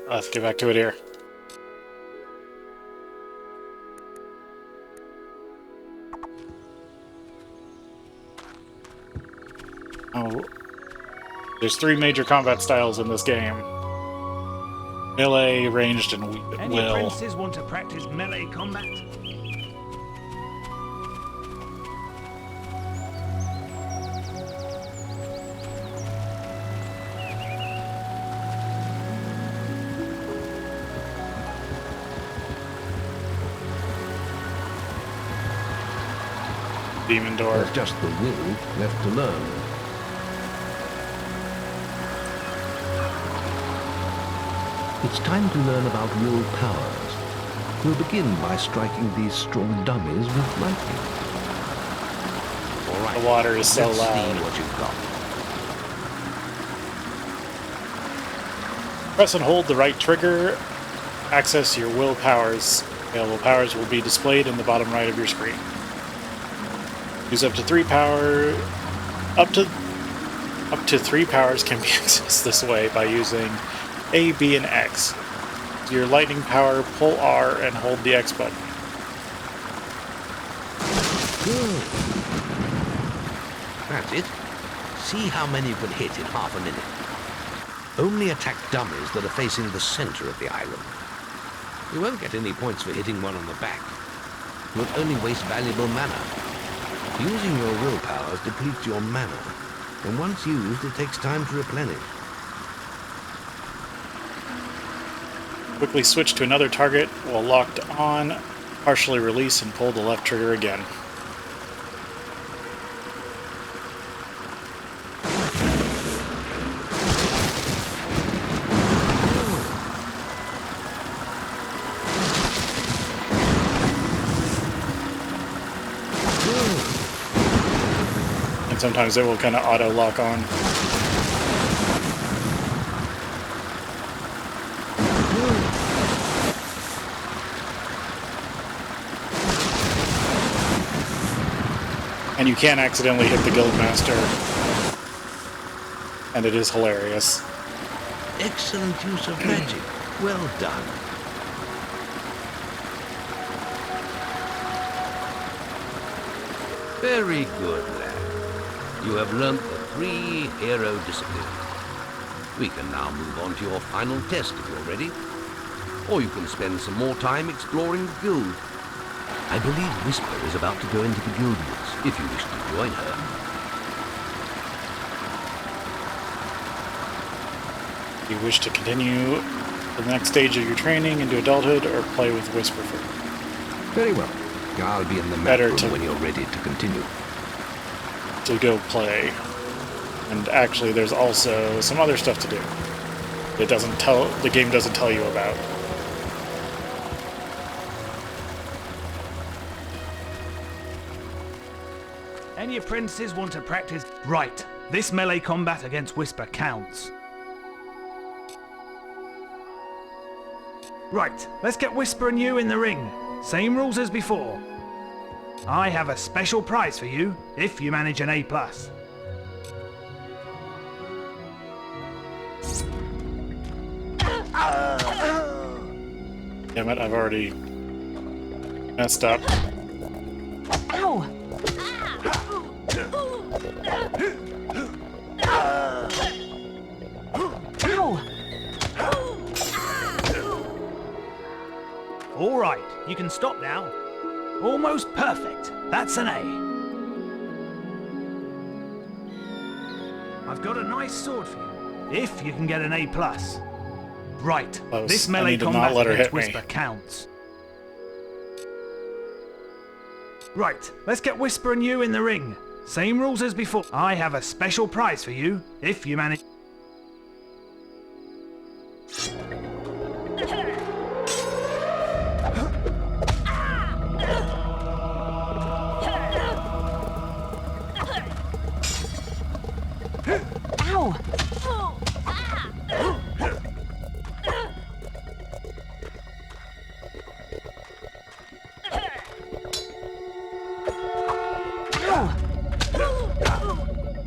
Let's get back to it here. Oh, there's 3 major combat styles in this game. Melee, ranged, and will. Any apprentices want to practice melee combat? Demon door. There's just the will left to learn. It's time to learn about will powers. We'll begin by striking these strong dummies with lightning. All right. The water is so Let's loud. see what you've got. Press and hold the right trigger. Access your will powers. Available powers will be displayed in the bottom right of your screen. Use up to 3 power. Up to 3 powers can be accessed this way by using A, B, and X. To your lightning power, pull R and hold the X button. Good. That's it. See how many you can hit in half a minute. Only attack dummies that are facing the center of the island. You won't get any points for hitting one on the back. You'll only waste valuable mana. Using your will powers depletes your mana, and once used, it takes time to replenish. Quickly switch to another target while locked on. Partially release and pull the left trigger again. And sometimes it will kind of auto lock on. And you can accidentally hit the Guildmaster. And it is hilarious. Excellent use of magic. Well done. Very good, lad. You have learnt the 3 hero disciplines. We can now move on to your final test if you're ready. Or you can spend some more time exploring the guild. I believe Whisper is about to go into the guild woods, if you wish to join her. If you wish to continue the next stage of your training into adulthood or play with Whisper first. Very well. I'll be in the Better MaRul to- when you're ready to continue. To go play. And actually there's also some other stuff to do. The game doesn't tell you about. Any apprentices want to practice? Right. This melee combat against Whisper counts. Right. Let's get Whisper and you in the ring. Same rules as before. I have a special prize for you if you manage an A+. Damn it, I've already messed up. Ow! All right, you can stop now. Almost perfect. That's an A. I've got a nice sword for you, if you can get an A+. Right, Close. this I melee need to not combat let her against hit me. Whisper counts. Right, let's get Whisper and you in the ring. Same rules as before. I have a special prize for you, if you manage... Ow!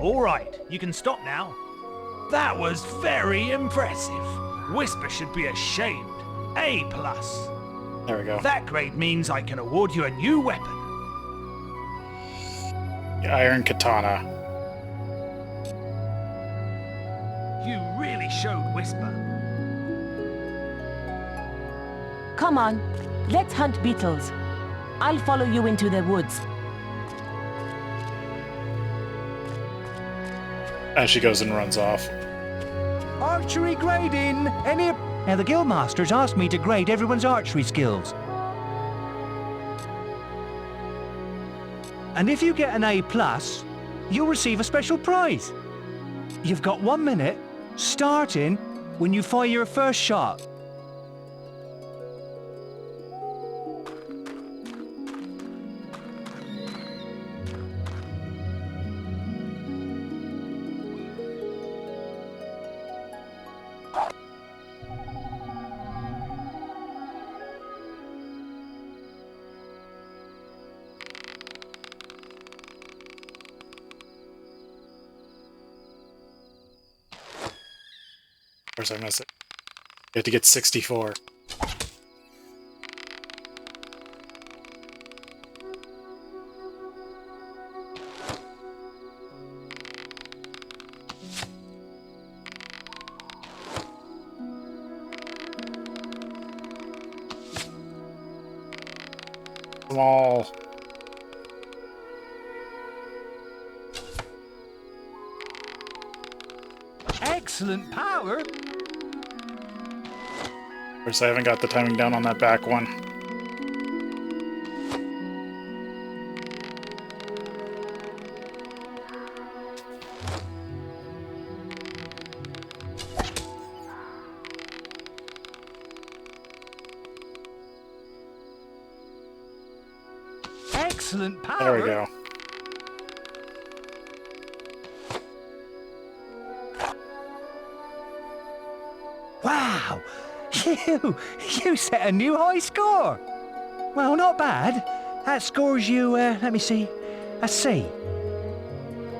All right, you can stop now. That was very impressive. Whisper should be ashamed. A+. There we go. That grade means I can award you a new weapon. The Iron Katana. You really showed Whisper. Come on, let's hunt beetles. I'll follow you into the woods. As she goes and runs off. Archery grading! Now, the guildmasters asked me to grade everyone's archery skills. And if you get an A+, you'll receive a special prize. You've got 1 minute, starting when you fire your first shot. Of course I miss it. You have to get 64. Small. Excellent power! Of course, I haven't got the timing down on that back one. Excellent power! There we go. Wow! You set a new high score! Well, not bad. That scores you, let me see, a C.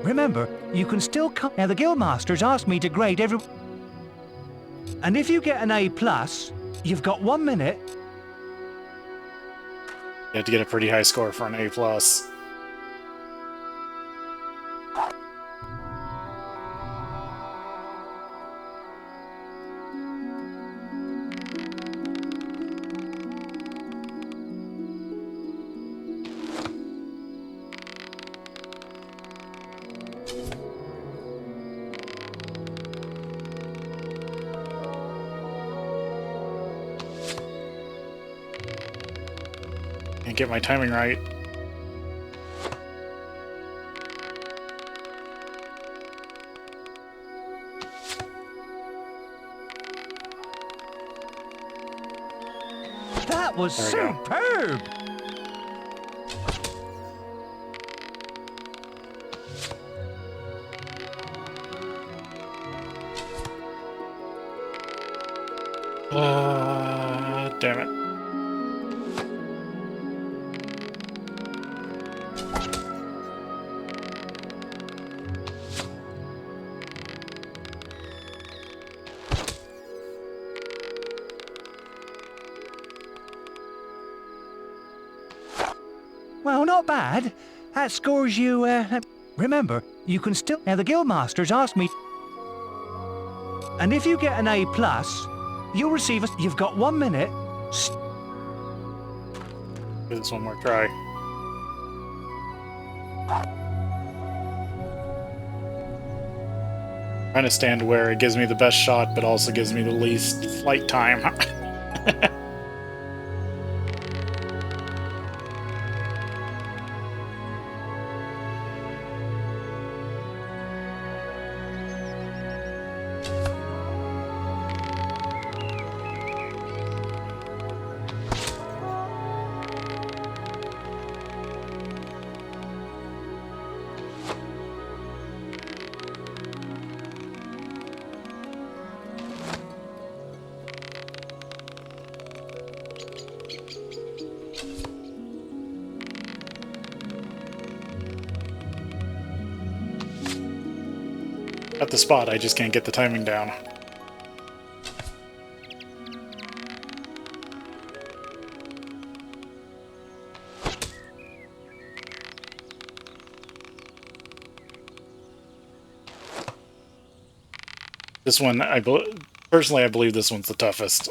Remember, you can still come... Now, the guildmasters asked me to grade every... And if you get an A+, you've got 1 minute. You have to get a pretty high score for an A+. Can't get my timing right. That was superb! Damn it. Well, not bad. That scores you, remember, you can still... Now, the guildmasters asked me... And if you get an A+, you'll receive a... You've got 1 minute. Give this one more try. Trying to stand where it gives me the best shot, but also gives me the least flight time. At the spot, I just can't get the timing down. This one, personally, I believe this one's the toughest.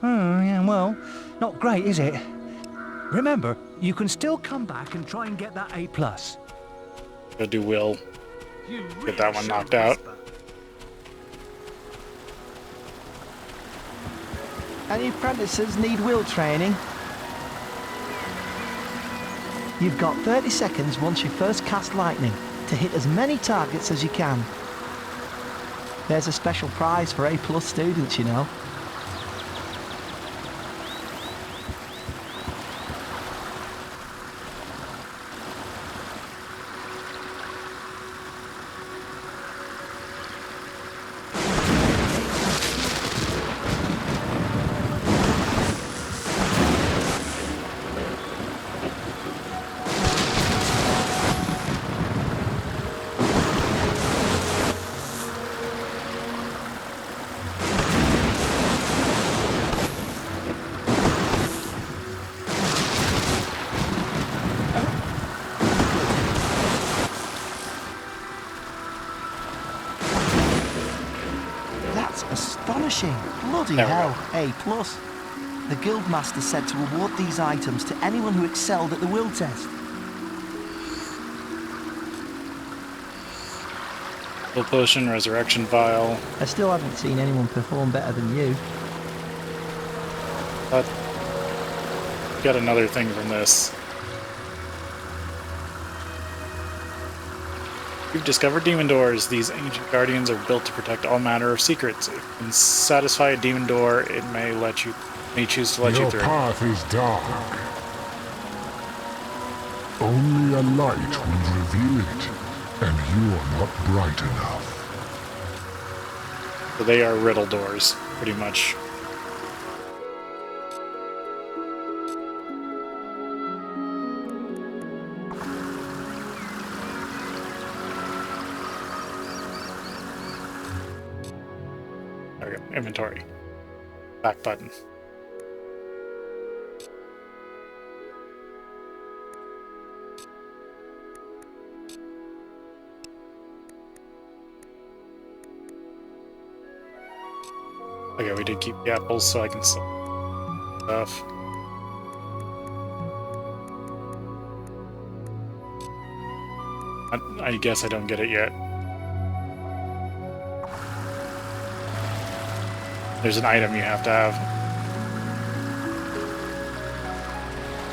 Yeah, well, not great, is it? Remember, you can still come back and try and get that A+. Gotta do Will. Get that one knocked out. Any apprentices need will training? You've got 30 seconds once you first cast lightning to hit as many targets as you can. There's a special prize for A+ students, you know. Astonishing. Bloody hell. A+. The Guildmaster said to award these items to anyone who excelled at the will test. Full potion, resurrection vial. I still haven't seen anyone perform better than you. But got another thing from this. You've discovered demon doors. These ancient guardians are built to protect all manner of secrets. If you can satisfy a demon door, it may choose to let you through. Your path is dark. Only a light will reveal it, and you are not bright enough. So they are riddle doors, pretty much. There we go. Inventory. Back button. Okay, we did keep the apples so I can sell stuff. I guess I don't get it yet. There's an item you have to have.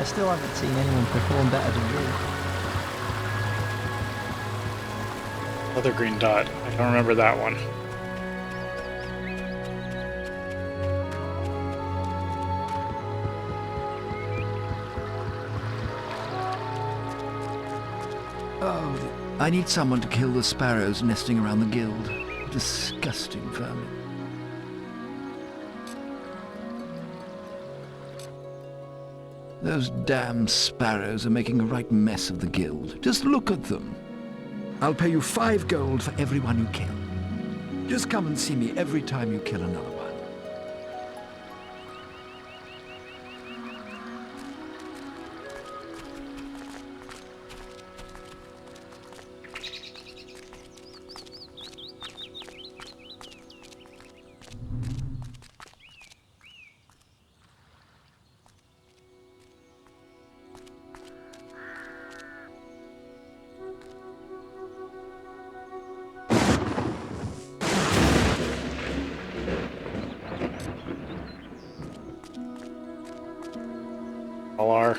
I still haven't seen anyone perform better than you. Other green dot. I don't remember that one. Oh, I need someone to kill the sparrows nesting around the guild. Disgusting vermin. Those damn sparrows are making a right mess of the guild. Just look at them. I'll pay you 5 gold for everyone you kill. Just come and see me every time you kill another one. All are.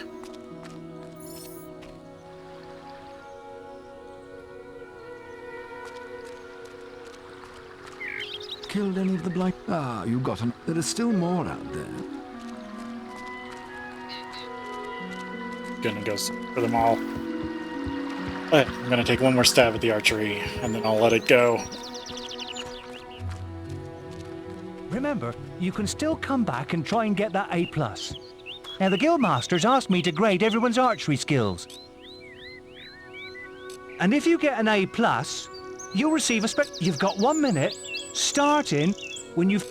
Killed any of the blight? Ah, you got them. There are still more out there. Gonna go for them all. But I'm gonna take one more stab at the archery, and then I'll let it go. Remember, you can still come back and try and get that A+. Now, the Guildmaster's asked me to grade everyone's archery skills. And if you get an A+, you'll receive a You've got 1 minute, starting when you've...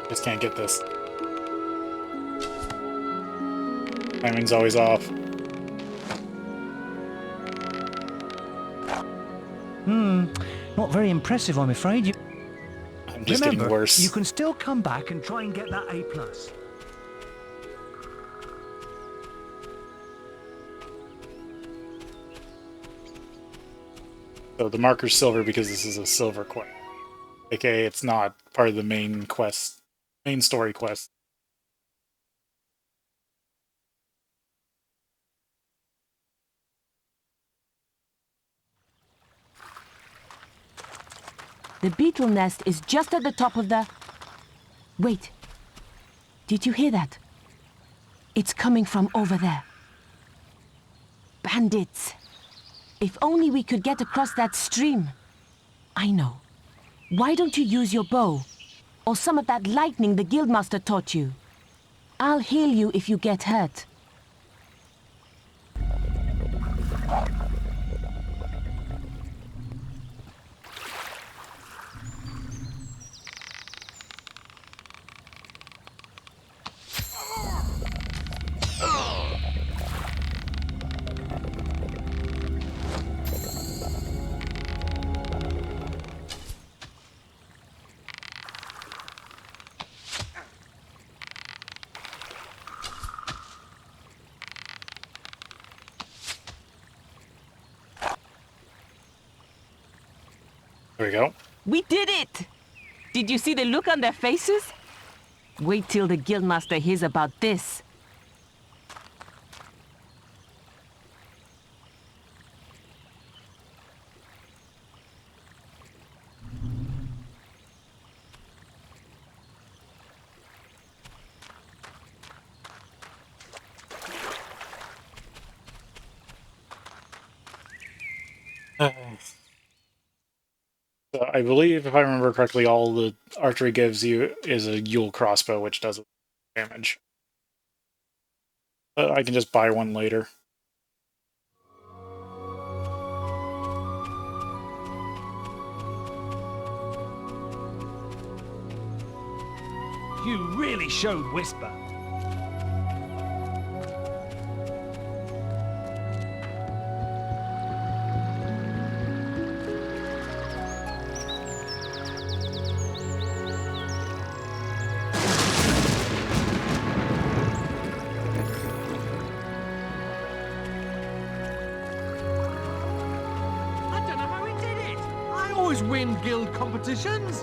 Just can't get this. Timing's always off. Not very impressive, I'm afraid. I'm just Remember, getting worse. You can still come back and try and get that A+. So the marker's silver because this is a silver quest. AKA, it's not part of the main quest, main story quest. The beetle nest is just at the top of the... Wait. Did you hear that? It's coming from over there. Bandits. If only we could get across that stream. I know. Why don't you use your bow? Or some of that lightning the Guildmaster taught you? I'll heal you if you get hurt. There we go. We did it! Did you see the look on their faces? Wait till the Guildmaster hears about this. So I believe, if I remember correctly, all the archery gives you is a Yule crossbow, which does damage. But I can just buy one later. You really showed Whisper. Win guild competitions.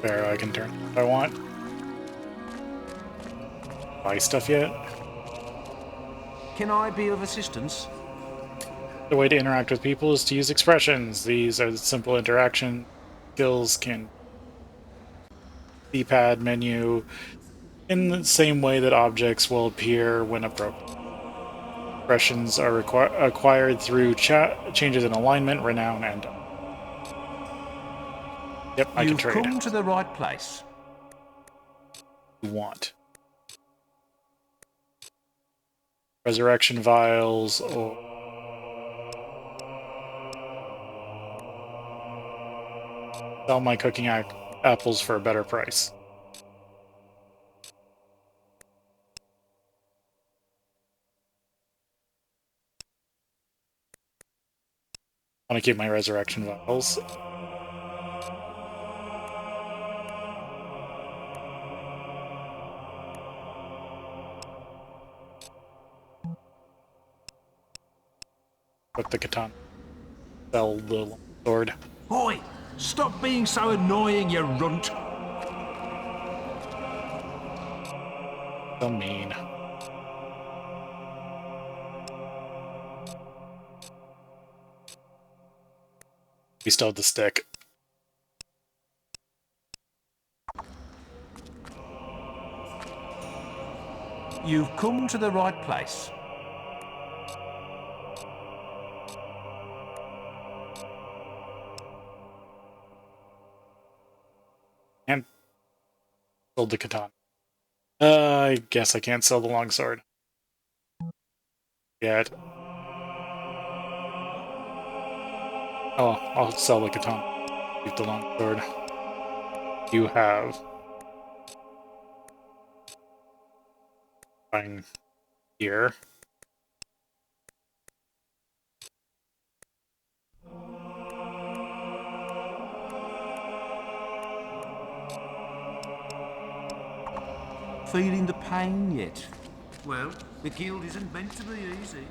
There, I can turn if I want. Buy stuff yet? Can I be of assistance? The way to interact with people is to use expressions. These are the simple interaction skills can D-pad menu in the same way that objects will appear when appropriate. Expressions are acquired through changes in alignment, renown, and... Yep, I can trade. You've come to the right place. You want. Resurrection vials, or... Sell my cooking apples for a better price. I want to keep my resurrection vials. Put the katana. Sell the sword. Oi! Stop being so annoying, you runt! So mean. We still have the stick. You've come to the right place. And sold the katana. I guess I can't sell the longsword. Yet. Oh, I'll sell the katana. Keep the longsword. You have... Buying here. Feeling the pain yet? Well, the guild isn't meant to be easy.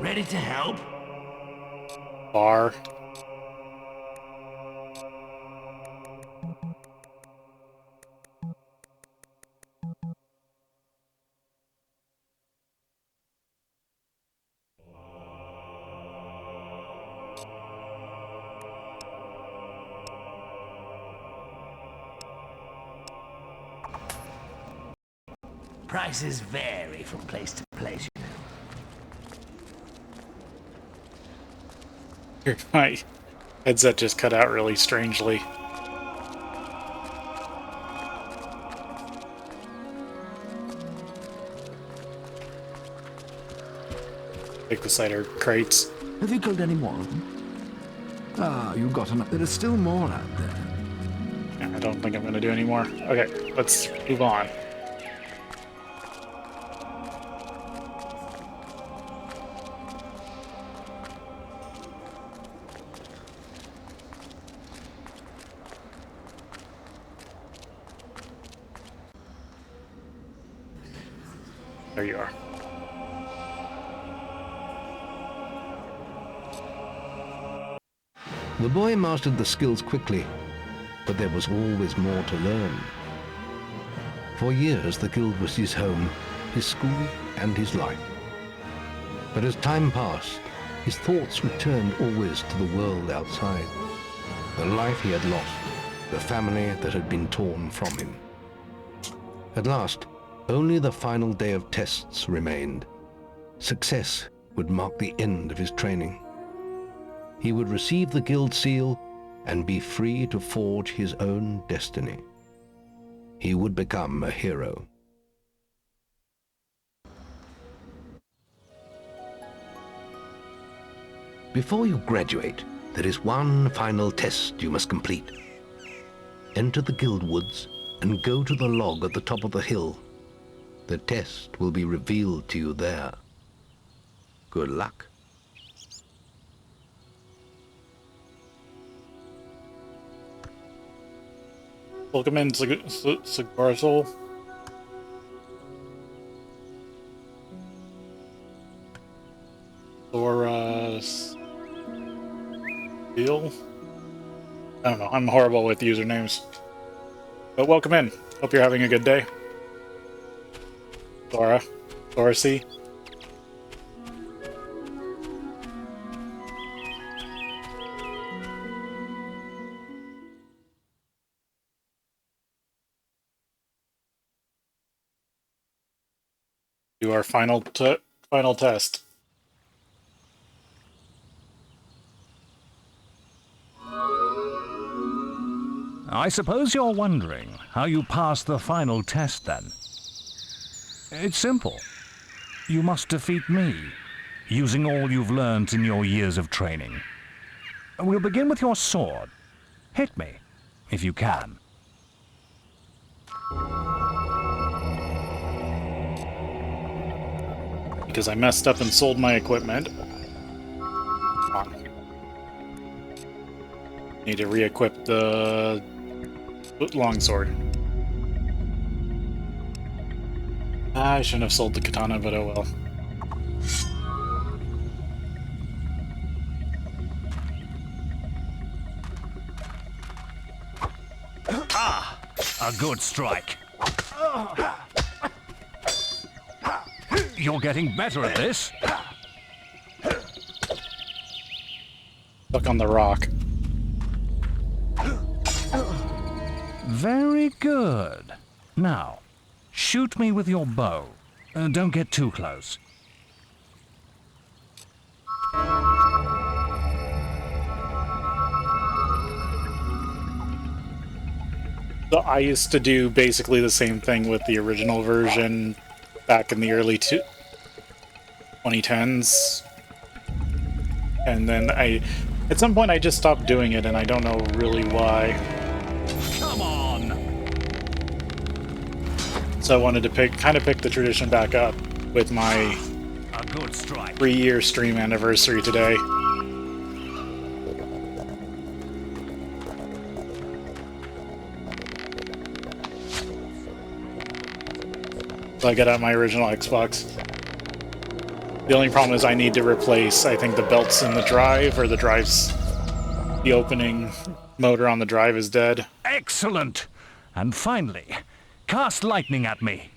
Ready to help? Bar. Prices vary from place to place, you know. My headset just cut out really strangely. Take the cider crates. Have you killed any more? Ah, you got enough. There is still more out there. Yeah, I don't think I'm going to do any more. Okay, let's move on. There you are. The boy mastered the skills quickly, but there was always more to learn. For years, the guild was his home, his school, and his life. But as time passed, his thoughts returned always to the world outside, the life he had lost, the family that had been torn from him. At last, only the final day of tests remained. Success would mark the end of his training. He would receive the guild seal and be free to forge his own destiny. He would become a hero. Before you graduate, there is one final test you must complete. Enter the guild woods and go to the log at the top of the hill. The test will be revealed to you there. Good luck. Welcome in, Sigarzel. Thoras... Deal? I don't know, I'm horrible with usernames. But welcome in. Hope you're having a good day. Do our final test. I suppose you're wondering how you pass the final test, then. It's simple. You must defeat me, using all you've learned in your years of training. We'll begin with your sword. Hit me, if you can. Because I messed up and sold my equipment. Need to re-equip the longsword. I shouldn't have sold the katana, but oh well. Ah! A good strike. You're getting better at this. Stuck on the rock. Very good. Now, shoot me with your bow. Don't get too close. So I used to do basically the same thing with the original version back in the early 2010s. And then at some point I just stopped doing it, and I don't know really why. Come on! So I wanted to pick the tradition back up with my A good strike. 3-year stream anniversary today. So I got out my original Xbox. The only problem is I need to replace, I think, the belts in the drive, or the opening motor on the drive is dead. Excellent! And finally, cast lightning at me.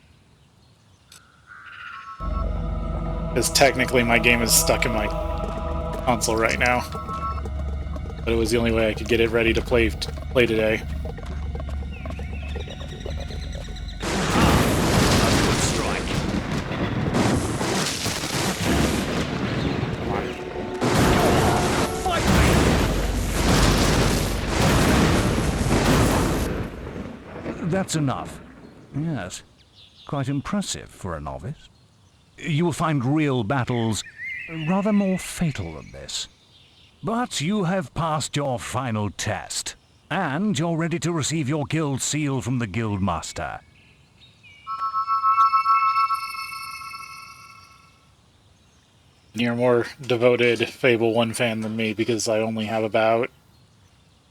Because technically my game is stuck in my console right now. But it was the only way I could get it ready to play today. That's enough. Yes, quite impressive for a novice. You will find real battles rather more fatal than this. But you have passed your final test, and you're ready to receive your guild seal from the guild master. You're a more devoted Fable 1 fan than me, because I only have about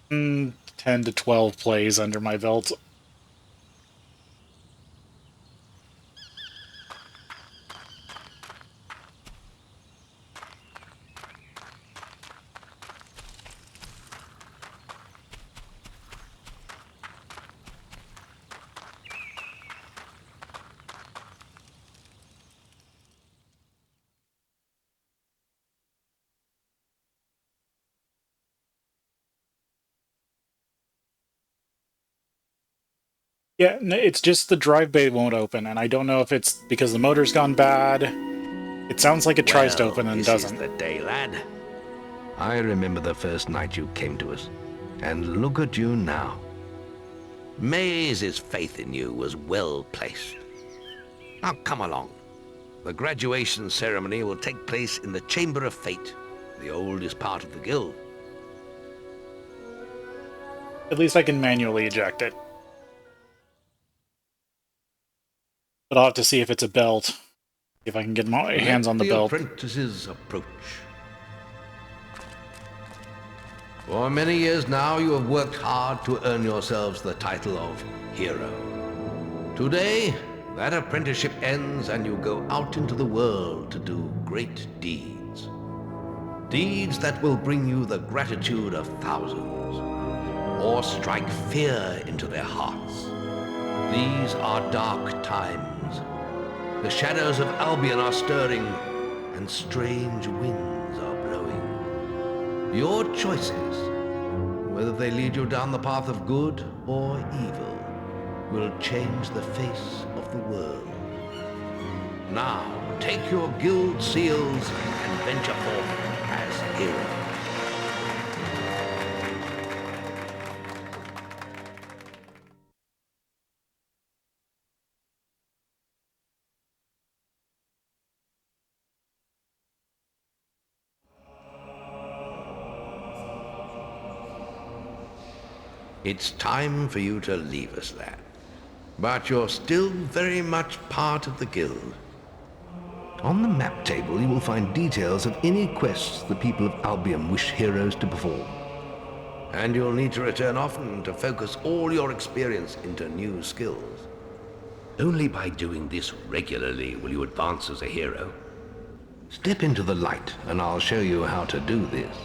10 to 12 plays under my belt. Yeah, it's just the drive bay won't open, and I don't know if it's because the motor's gone bad. It sounds like it tries to open and doesn't. This is the day, lad. I remember the first night you came to us, and look at you now. Maze's faith in you was well placed. Now come along. The graduation ceremony will take place in the Chamber of Fate, the oldest part of the guild. At least I can manually eject it. But I'll have to see if it's a belt. If I can get my hands on the belt. Apprentices approach. For many years now, you have worked hard to earn yourselves the title of hero. Today, that apprenticeship ends and you go out into the world to do great deeds. Deeds that will bring you the gratitude of thousands, or strike fear into their hearts. These are dark times. The shadows of Albion are stirring, and strange winds are blowing. Your choices, whether they lead you down the path of good or evil, will change the face of the world. Now, take your guild seals and venture forth as heroes. It's time for you to leave us, lad. But you're still very much part of the guild. On the map table, you will find details of any quests the people of Albion wish heroes to perform. And you'll need to return often to focus all your experience into new skills. Only by doing this regularly will you advance as a hero. Step into the light, and I'll show you how to do this.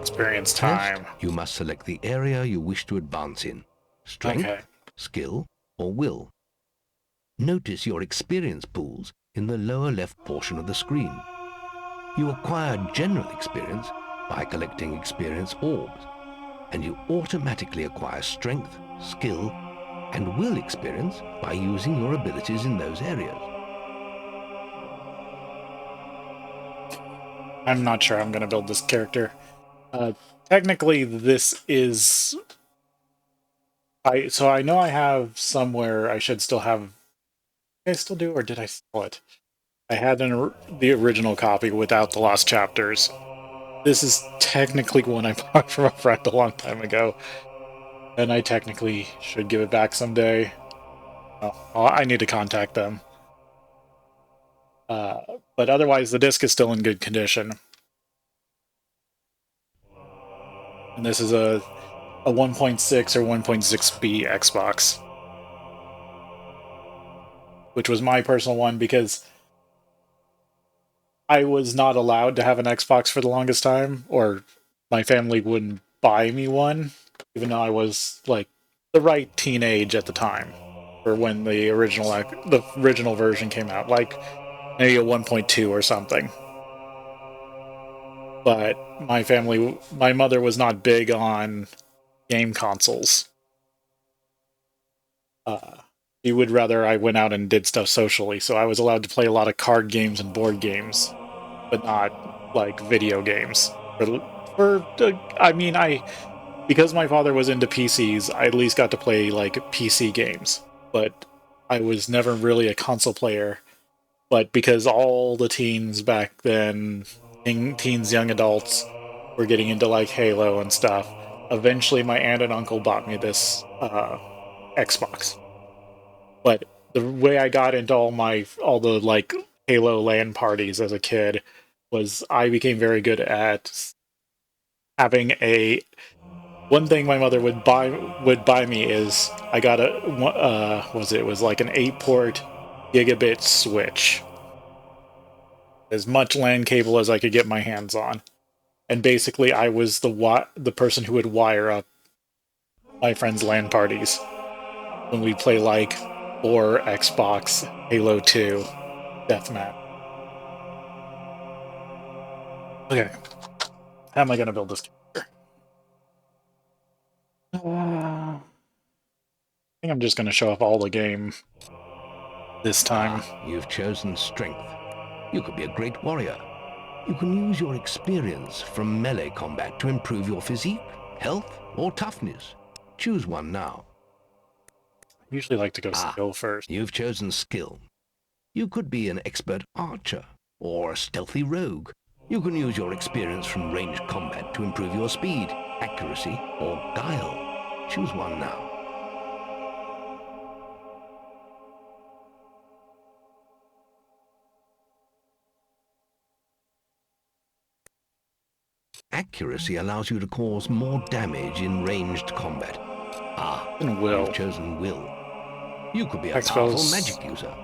Experience time. First, you must select the area you wish to advance in. Strength, skill, or will. Notice your experience pools in the lower left portion of the screen. You acquire general experience by collecting experience orbs, and you automatically acquire strength, skill, and will experience by using your abilities in those areas. I'm not sure I'm going to build this character. Technically, this is... So I know I have somewhere I should still have... I still do, or did I sell it? I had the original copy without the lost chapters. This is technically one I bought from a friend a long time ago, and I technically should give it back someday. Oh, I need to contact them. But otherwise, the disc is still in good condition. And this is a 1.6 or 1.6B Xbox, which was my personal one because I was not allowed to have an Xbox for the longest time, or my family wouldn't buy me one, even though I was like the right teenage at the time, or when the original version came out, like maybe a 1.2 or something. But my mother was not big on game consoles. She would rather I went out and did stuff socially, so I was allowed to play a lot of card games and board games, but not like video games. Because my father was into PCs, I at least got to play like PC games, but I was never really a console player. But because all the teens back then, teens, young adults, were getting into like Halo and stuff, eventually my aunt and uncle bought me this Xbox. But the way I got into all the like Halo LAN parties as a kid was I became very good at having one thing my mother would buy me is I got it was like an 8-port gigabit switch, as much LAN cable as I could get my hands on, and basically I was the person who would wire up my friends' LAN parties when we play like or Xbox Halo 2 Deathmatch. Okay, how am I gonna build this character? I think I'm just gonna show off all the game this time. You've chosen strength. You could be a great warrior. You can use your experience from melee combat to improve your physique, health, or toughness. Choose one now. I usually like to go skill first. You've chosen skill. You could be an expert archer or a stealthy rogue. You can use your experience from ranged combat to improve your speed, accuracy, or guile. Choose one now. Accuracy allows you to cause more damage in ranged combat. You've chosen will. You could be a powerful magic user.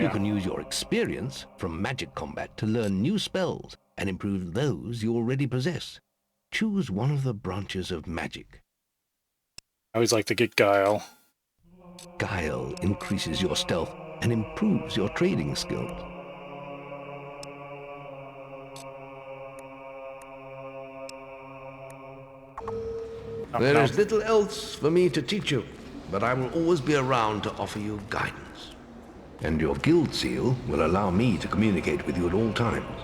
You can use your experience from magic combat to learn new spells and improve those you already possess. Choose one of the branches of magic. I always like to get Guile. Guile increases your stealth and improves your trading skills. There is little else for me to teach you. but I will always be around to offer you guidance. And your guild seal will allow me to communicate with you at all times.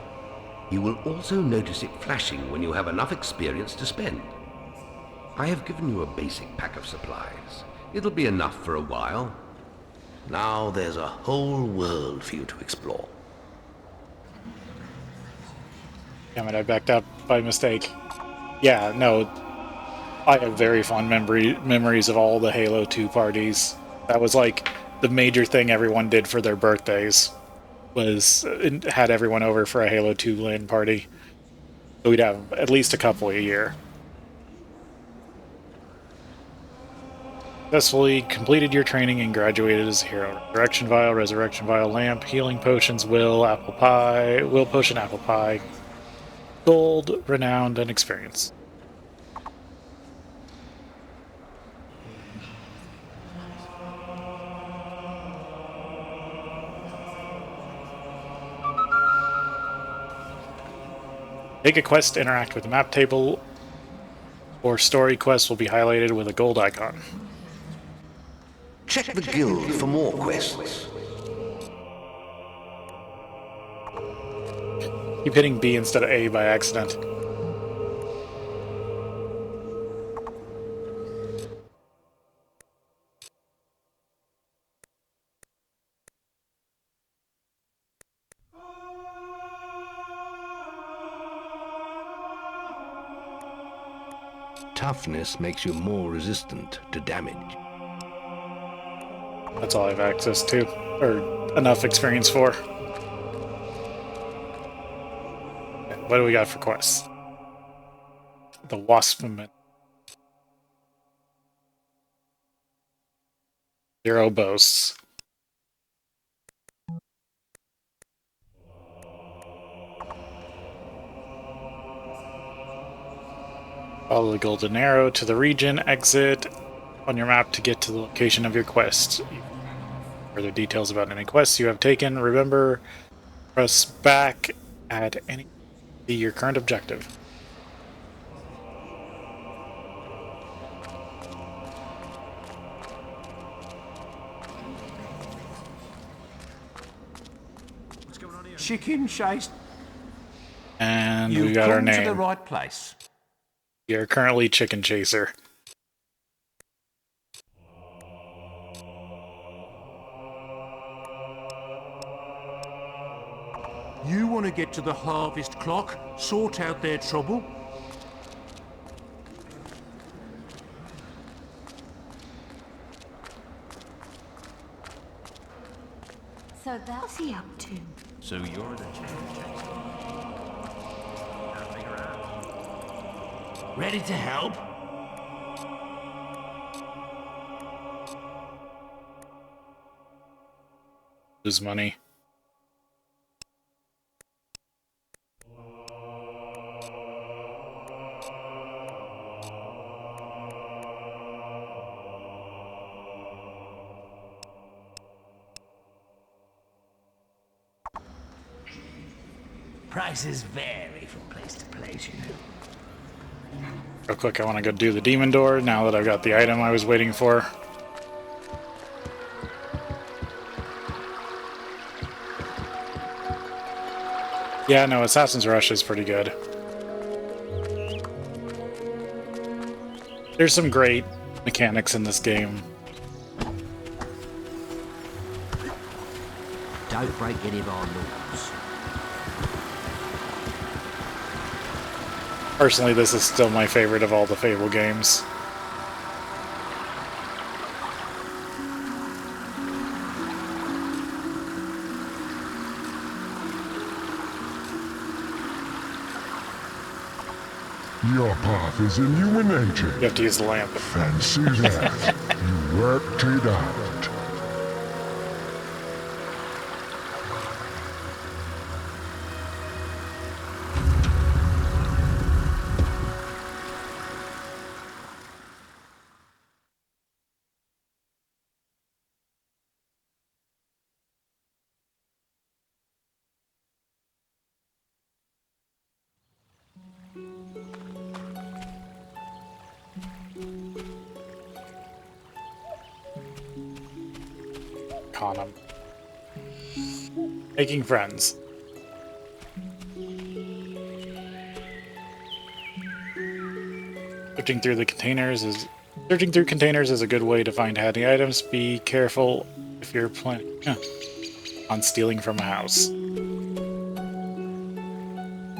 You will also notice it flashing when you have enough experience to spend. I have given you a basic pack of supplies. It'll be enough for a while. Now there's a whole world for you to explore. Damn it, I backed up by mistake. Yeah, no, I have very fond memories of all the Halo 2 parties. That was like the major thing everyone did for their birthdays, was had everyone over for a Halo 2 LAN party. So we'd have at least a couple a year. Successfully completed your training and graduated as a hero. Resurrection Vial, Lamp, Healing Potions, Will, Apple Pie, Will Potion, Apple Pie, Gold, Renowned, and Experience. Take a quest to interact with the map table, or story quests will be highlighted with a gold icon. Check the guild for more quests. Keep hitting B instead of A by accident. Toughness makes you more resistant to damage. That's all I have access to, or enough experience for. What do we got for quests? The Waspman. Zero boasts. Follow the golden arrow to the region, exit on your map to get to the location of your quest. Further details about any quests you have taken, remember, press back at any see your current objective. Chicken chase. And You've we got our come name. to the right place. You're currently Chicken Chaser. You want to get to the harvest clock, sort out their trouble? So that's he up to? So you're the ready to help? Lose money. Prices vary from place to place, you know. Real quick, I want to go do the demon door now that I've got the item I was waiting for. Yeah, no, Assassin's Rush is pretty good. There's some great mechanics in this game. Don't break any of our laws. Personally, this is still my favorite of all the Fable games. Your path is illuminated. You have to use the lamp. Fancy that. You worked it out. Arcanum. Making friends. Searching through containers is a good way to find hiding items. Be careful if you're planning on stealing from a house. A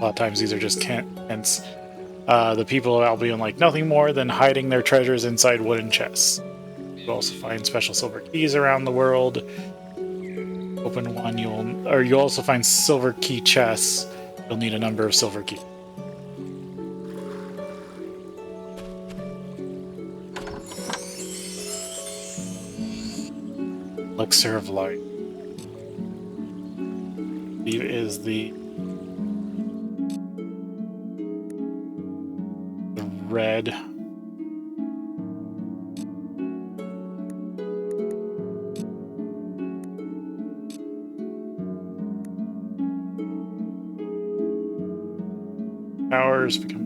lot of times these are just hints. The people of Albion like nothing more than hiding their treasures inside wooden chests. You also find special silver keys around the world. Open one, you'll also find silver key chests. You'll need a number of silver keys. Elixir of Light. It is the red. Powers become.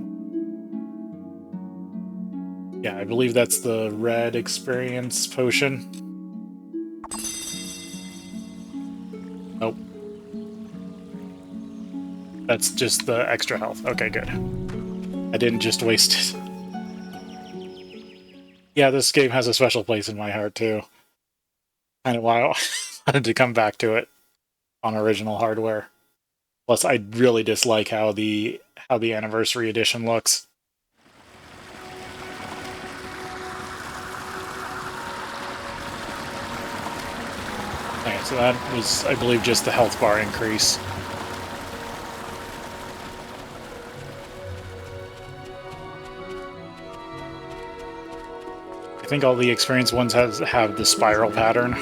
Yeah, I believe that's the red experience potion. Nope. That's just the extra health. Okay, good. I didn't just waste it. Yeah, this game has a special place in my heart, too. Kind of why I wanted to come back to it on original hardware. Plus, I really dislike how the Anniversary Edition looks. Okay, so that was, I believe, just the health bar increase. I think all the experienced ones have the spiral pattern.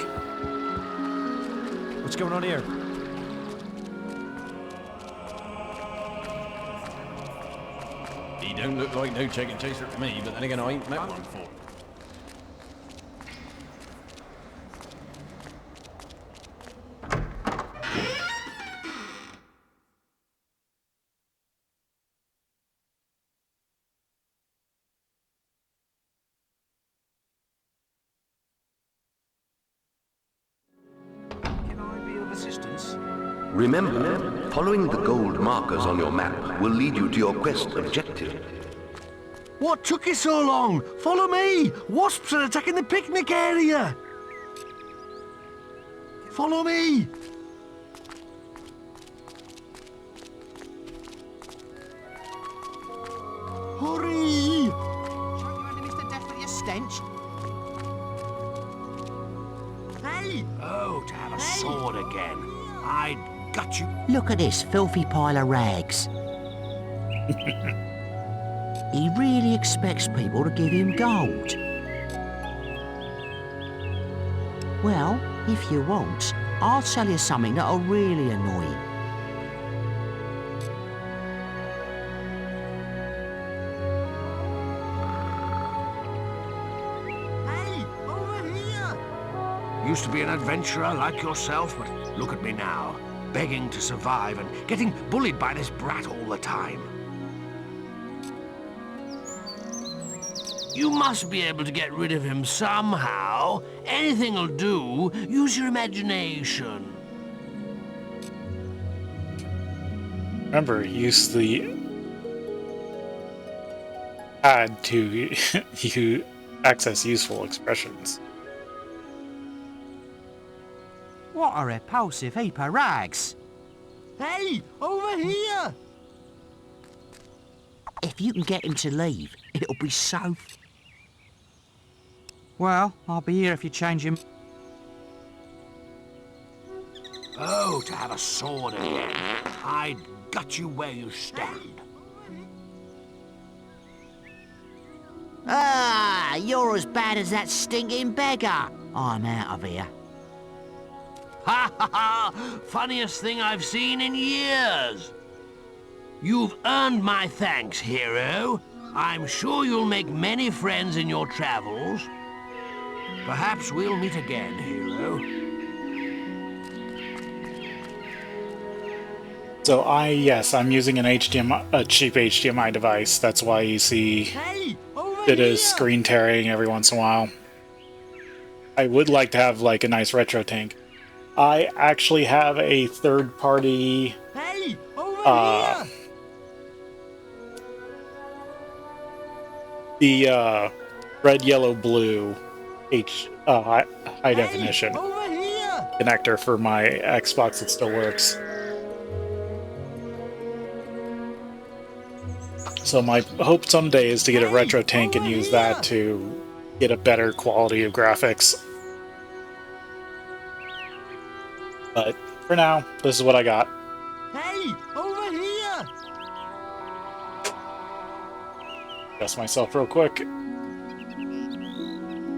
What's going on here? He don't look like no chicken chaser to me, but then again, I ain't met one before. Remember, following the gold markers on your map will lead you to your quest objective. What took you so long? Follow me! Wasps are attacking the picnic area! Follow me! Hurry! Shan't you underneath the death with your stench? Hey! Oh, to have a sword again. I got you. Look at this filthy pile of rags. He really expects people to give him gold. Well, if you want, I'll tell you something that'll really annoy him. Hey! Over here! Used to be an adventurer like yourself, but look at me now. Begging to survive and getting bullied by this brat all the time. You must be able to get rid of him somehow. Anything'll do. Use your imagination. Remember, use the pad to you access useful expressions. What a repulsive heap of rags. Hey! Over here! If you can get him to leave, it'll be so... Well, I'll be here if you change him. Oh, to have a sword again. I'd gut you where you stand. Ah, you're as bad as that stinking beggar. I'm out of here. Ha ha ha! Funniest thing I've seen in years. You've earned my thanks, hero. I'm sure you'll make many friends in your travels. Perhaps we'll meet again, hero. So I'm using a cheap HDMI device. That's why you see it is screen tearing every once in a while. I would like to have like a nice retro tank. I actually have a third-party. Hey, over here! The red, yellow, blue high definition connector for my Xbox that still works. So my hope someday is to get a retro tank and use that to get a better quality of graphics. But for now, this is what I got. Hey, over here! Adjust myself real quick.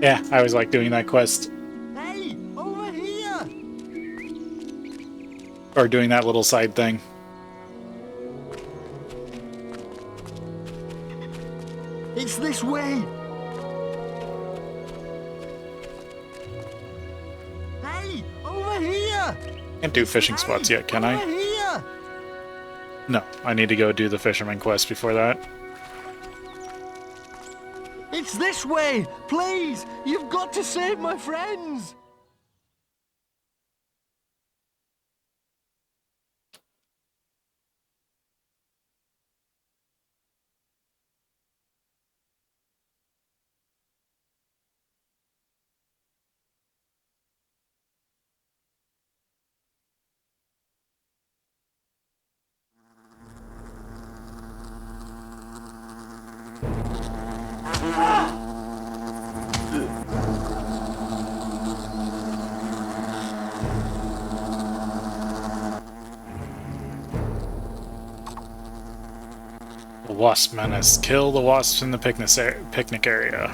Yeah, I always like doing that quest. Hey, over here! Or doing that little side thing. It's this way! Hey, over here! Can't do fishing spots yet, can I? Here! No, I need to go do the fisherman quest before that. It's this way! Please! You've got to save my friends! The wasp menace. Kill the wasps in the picnic area.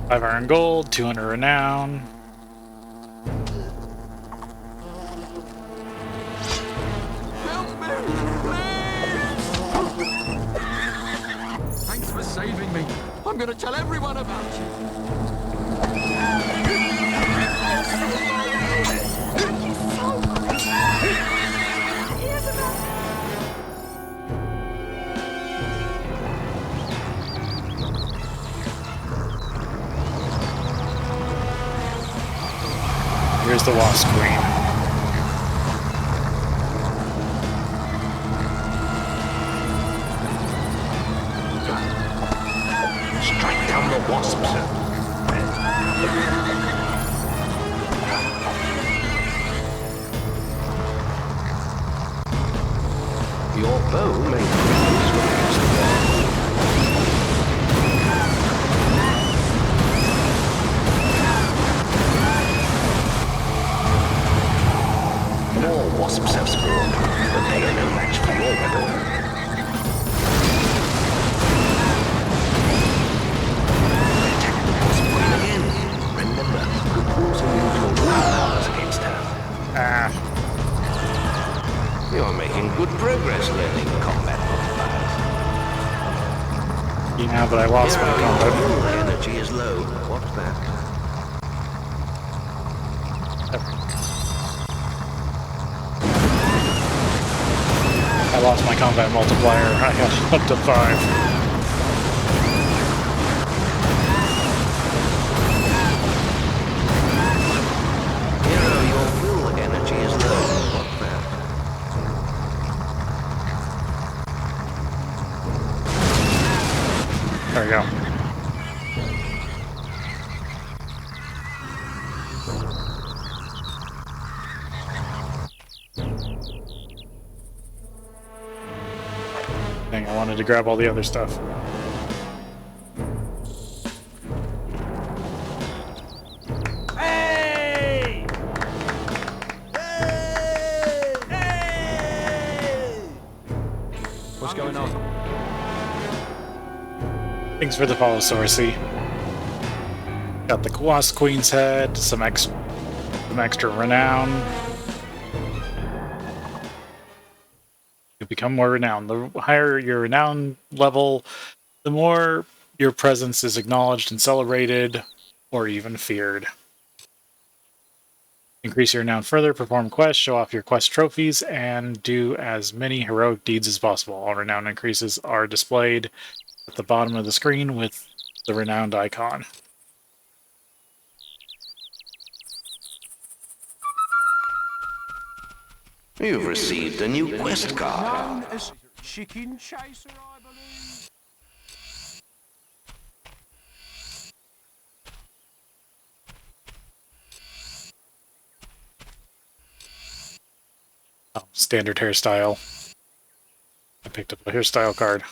5 iron gold, 200 renown. Thanks for saving me. I'm going to tell everyone about you. Here's the wasp queen. Strike down the wasps. Your bow may be useful against the wall. More wasps have spawned, but they are no match for your weapon. Attack the wasp queen again. Remember, you can also use your will powers against her. You're making good progress learning combat modifiers. Yeah, but I lost my combat. Your energy is low. What's that? I lost my combat multiplier. I got up to 5. Hero, your will energy is low. What's that? There we go. Dang, I wanted to grab all the other stuff. Hey! What's going on? Thanks for the follow, Sorcy. Got the Wasp Queen's head, some extra renown. You become more renowned. The higher your renown level, the more your presence is acknowledged and celebrated, or even feared. Increase your renown further, perform quests, show off your quest trophies, and do as many heroic deeds as possible. All renown increases are displayed at the bottom of the screen with the renowned icon. You've received a new quest card. Known as Chicken Chaser, I believe. Oh, standard hairstyle. I picked up a hairstyle card.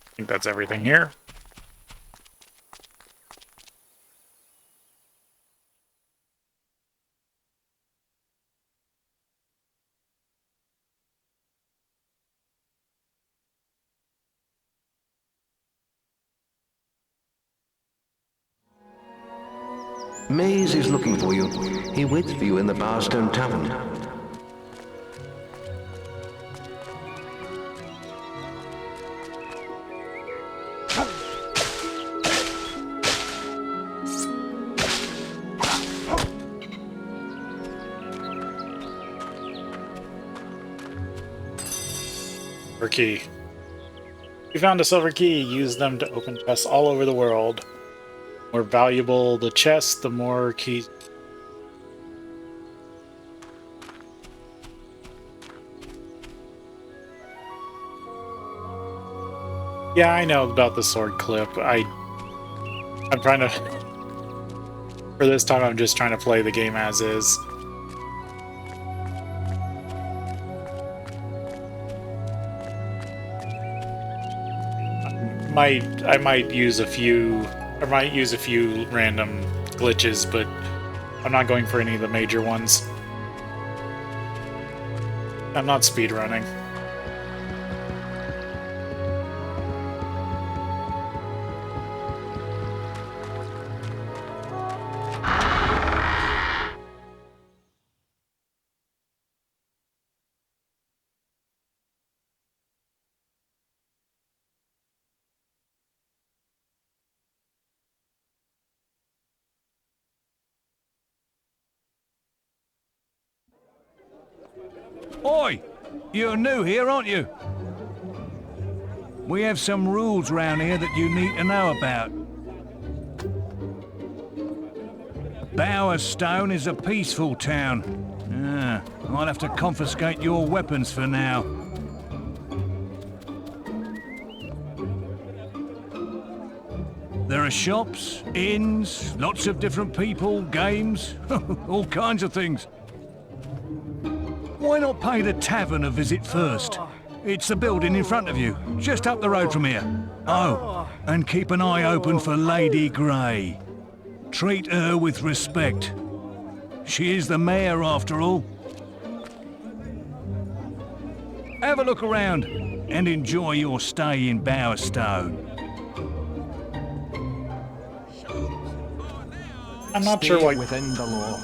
I think that's everything here. Maze is looking for you. He waits for you in the Barstone Tavern. Silver key. You found a silver key. Use them to open chests all over the world. The more valuable the chest, the more keys. Yeah, I know about the sword clip. I'm trying to... For this time, I'm just trying to play the game as is. I might use a few random glitches, but I'm not going for any of the major ones. I'm not speedrunning. Oi! You're new here, aren't you? We have some rules round here that you need to know about. Bowerstone is a peaceful town. I'll have to confiscate your weapons for now. There are shops, inns, lots of different people, games, all kinds of things. Why not pay the tavern a visit first? It's the building in front of you, just up the road from here. Oh, and keep an eye open for Lady Grey. Treat her with respect. She is the mayor after all. Have a look around and enjoy your stay in Bowerstone. I'm not sure within the law.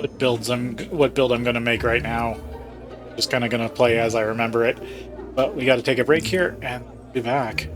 what build I'm going to make right now. Just kind of going to play as I remember it. But we got to take a break here and be back.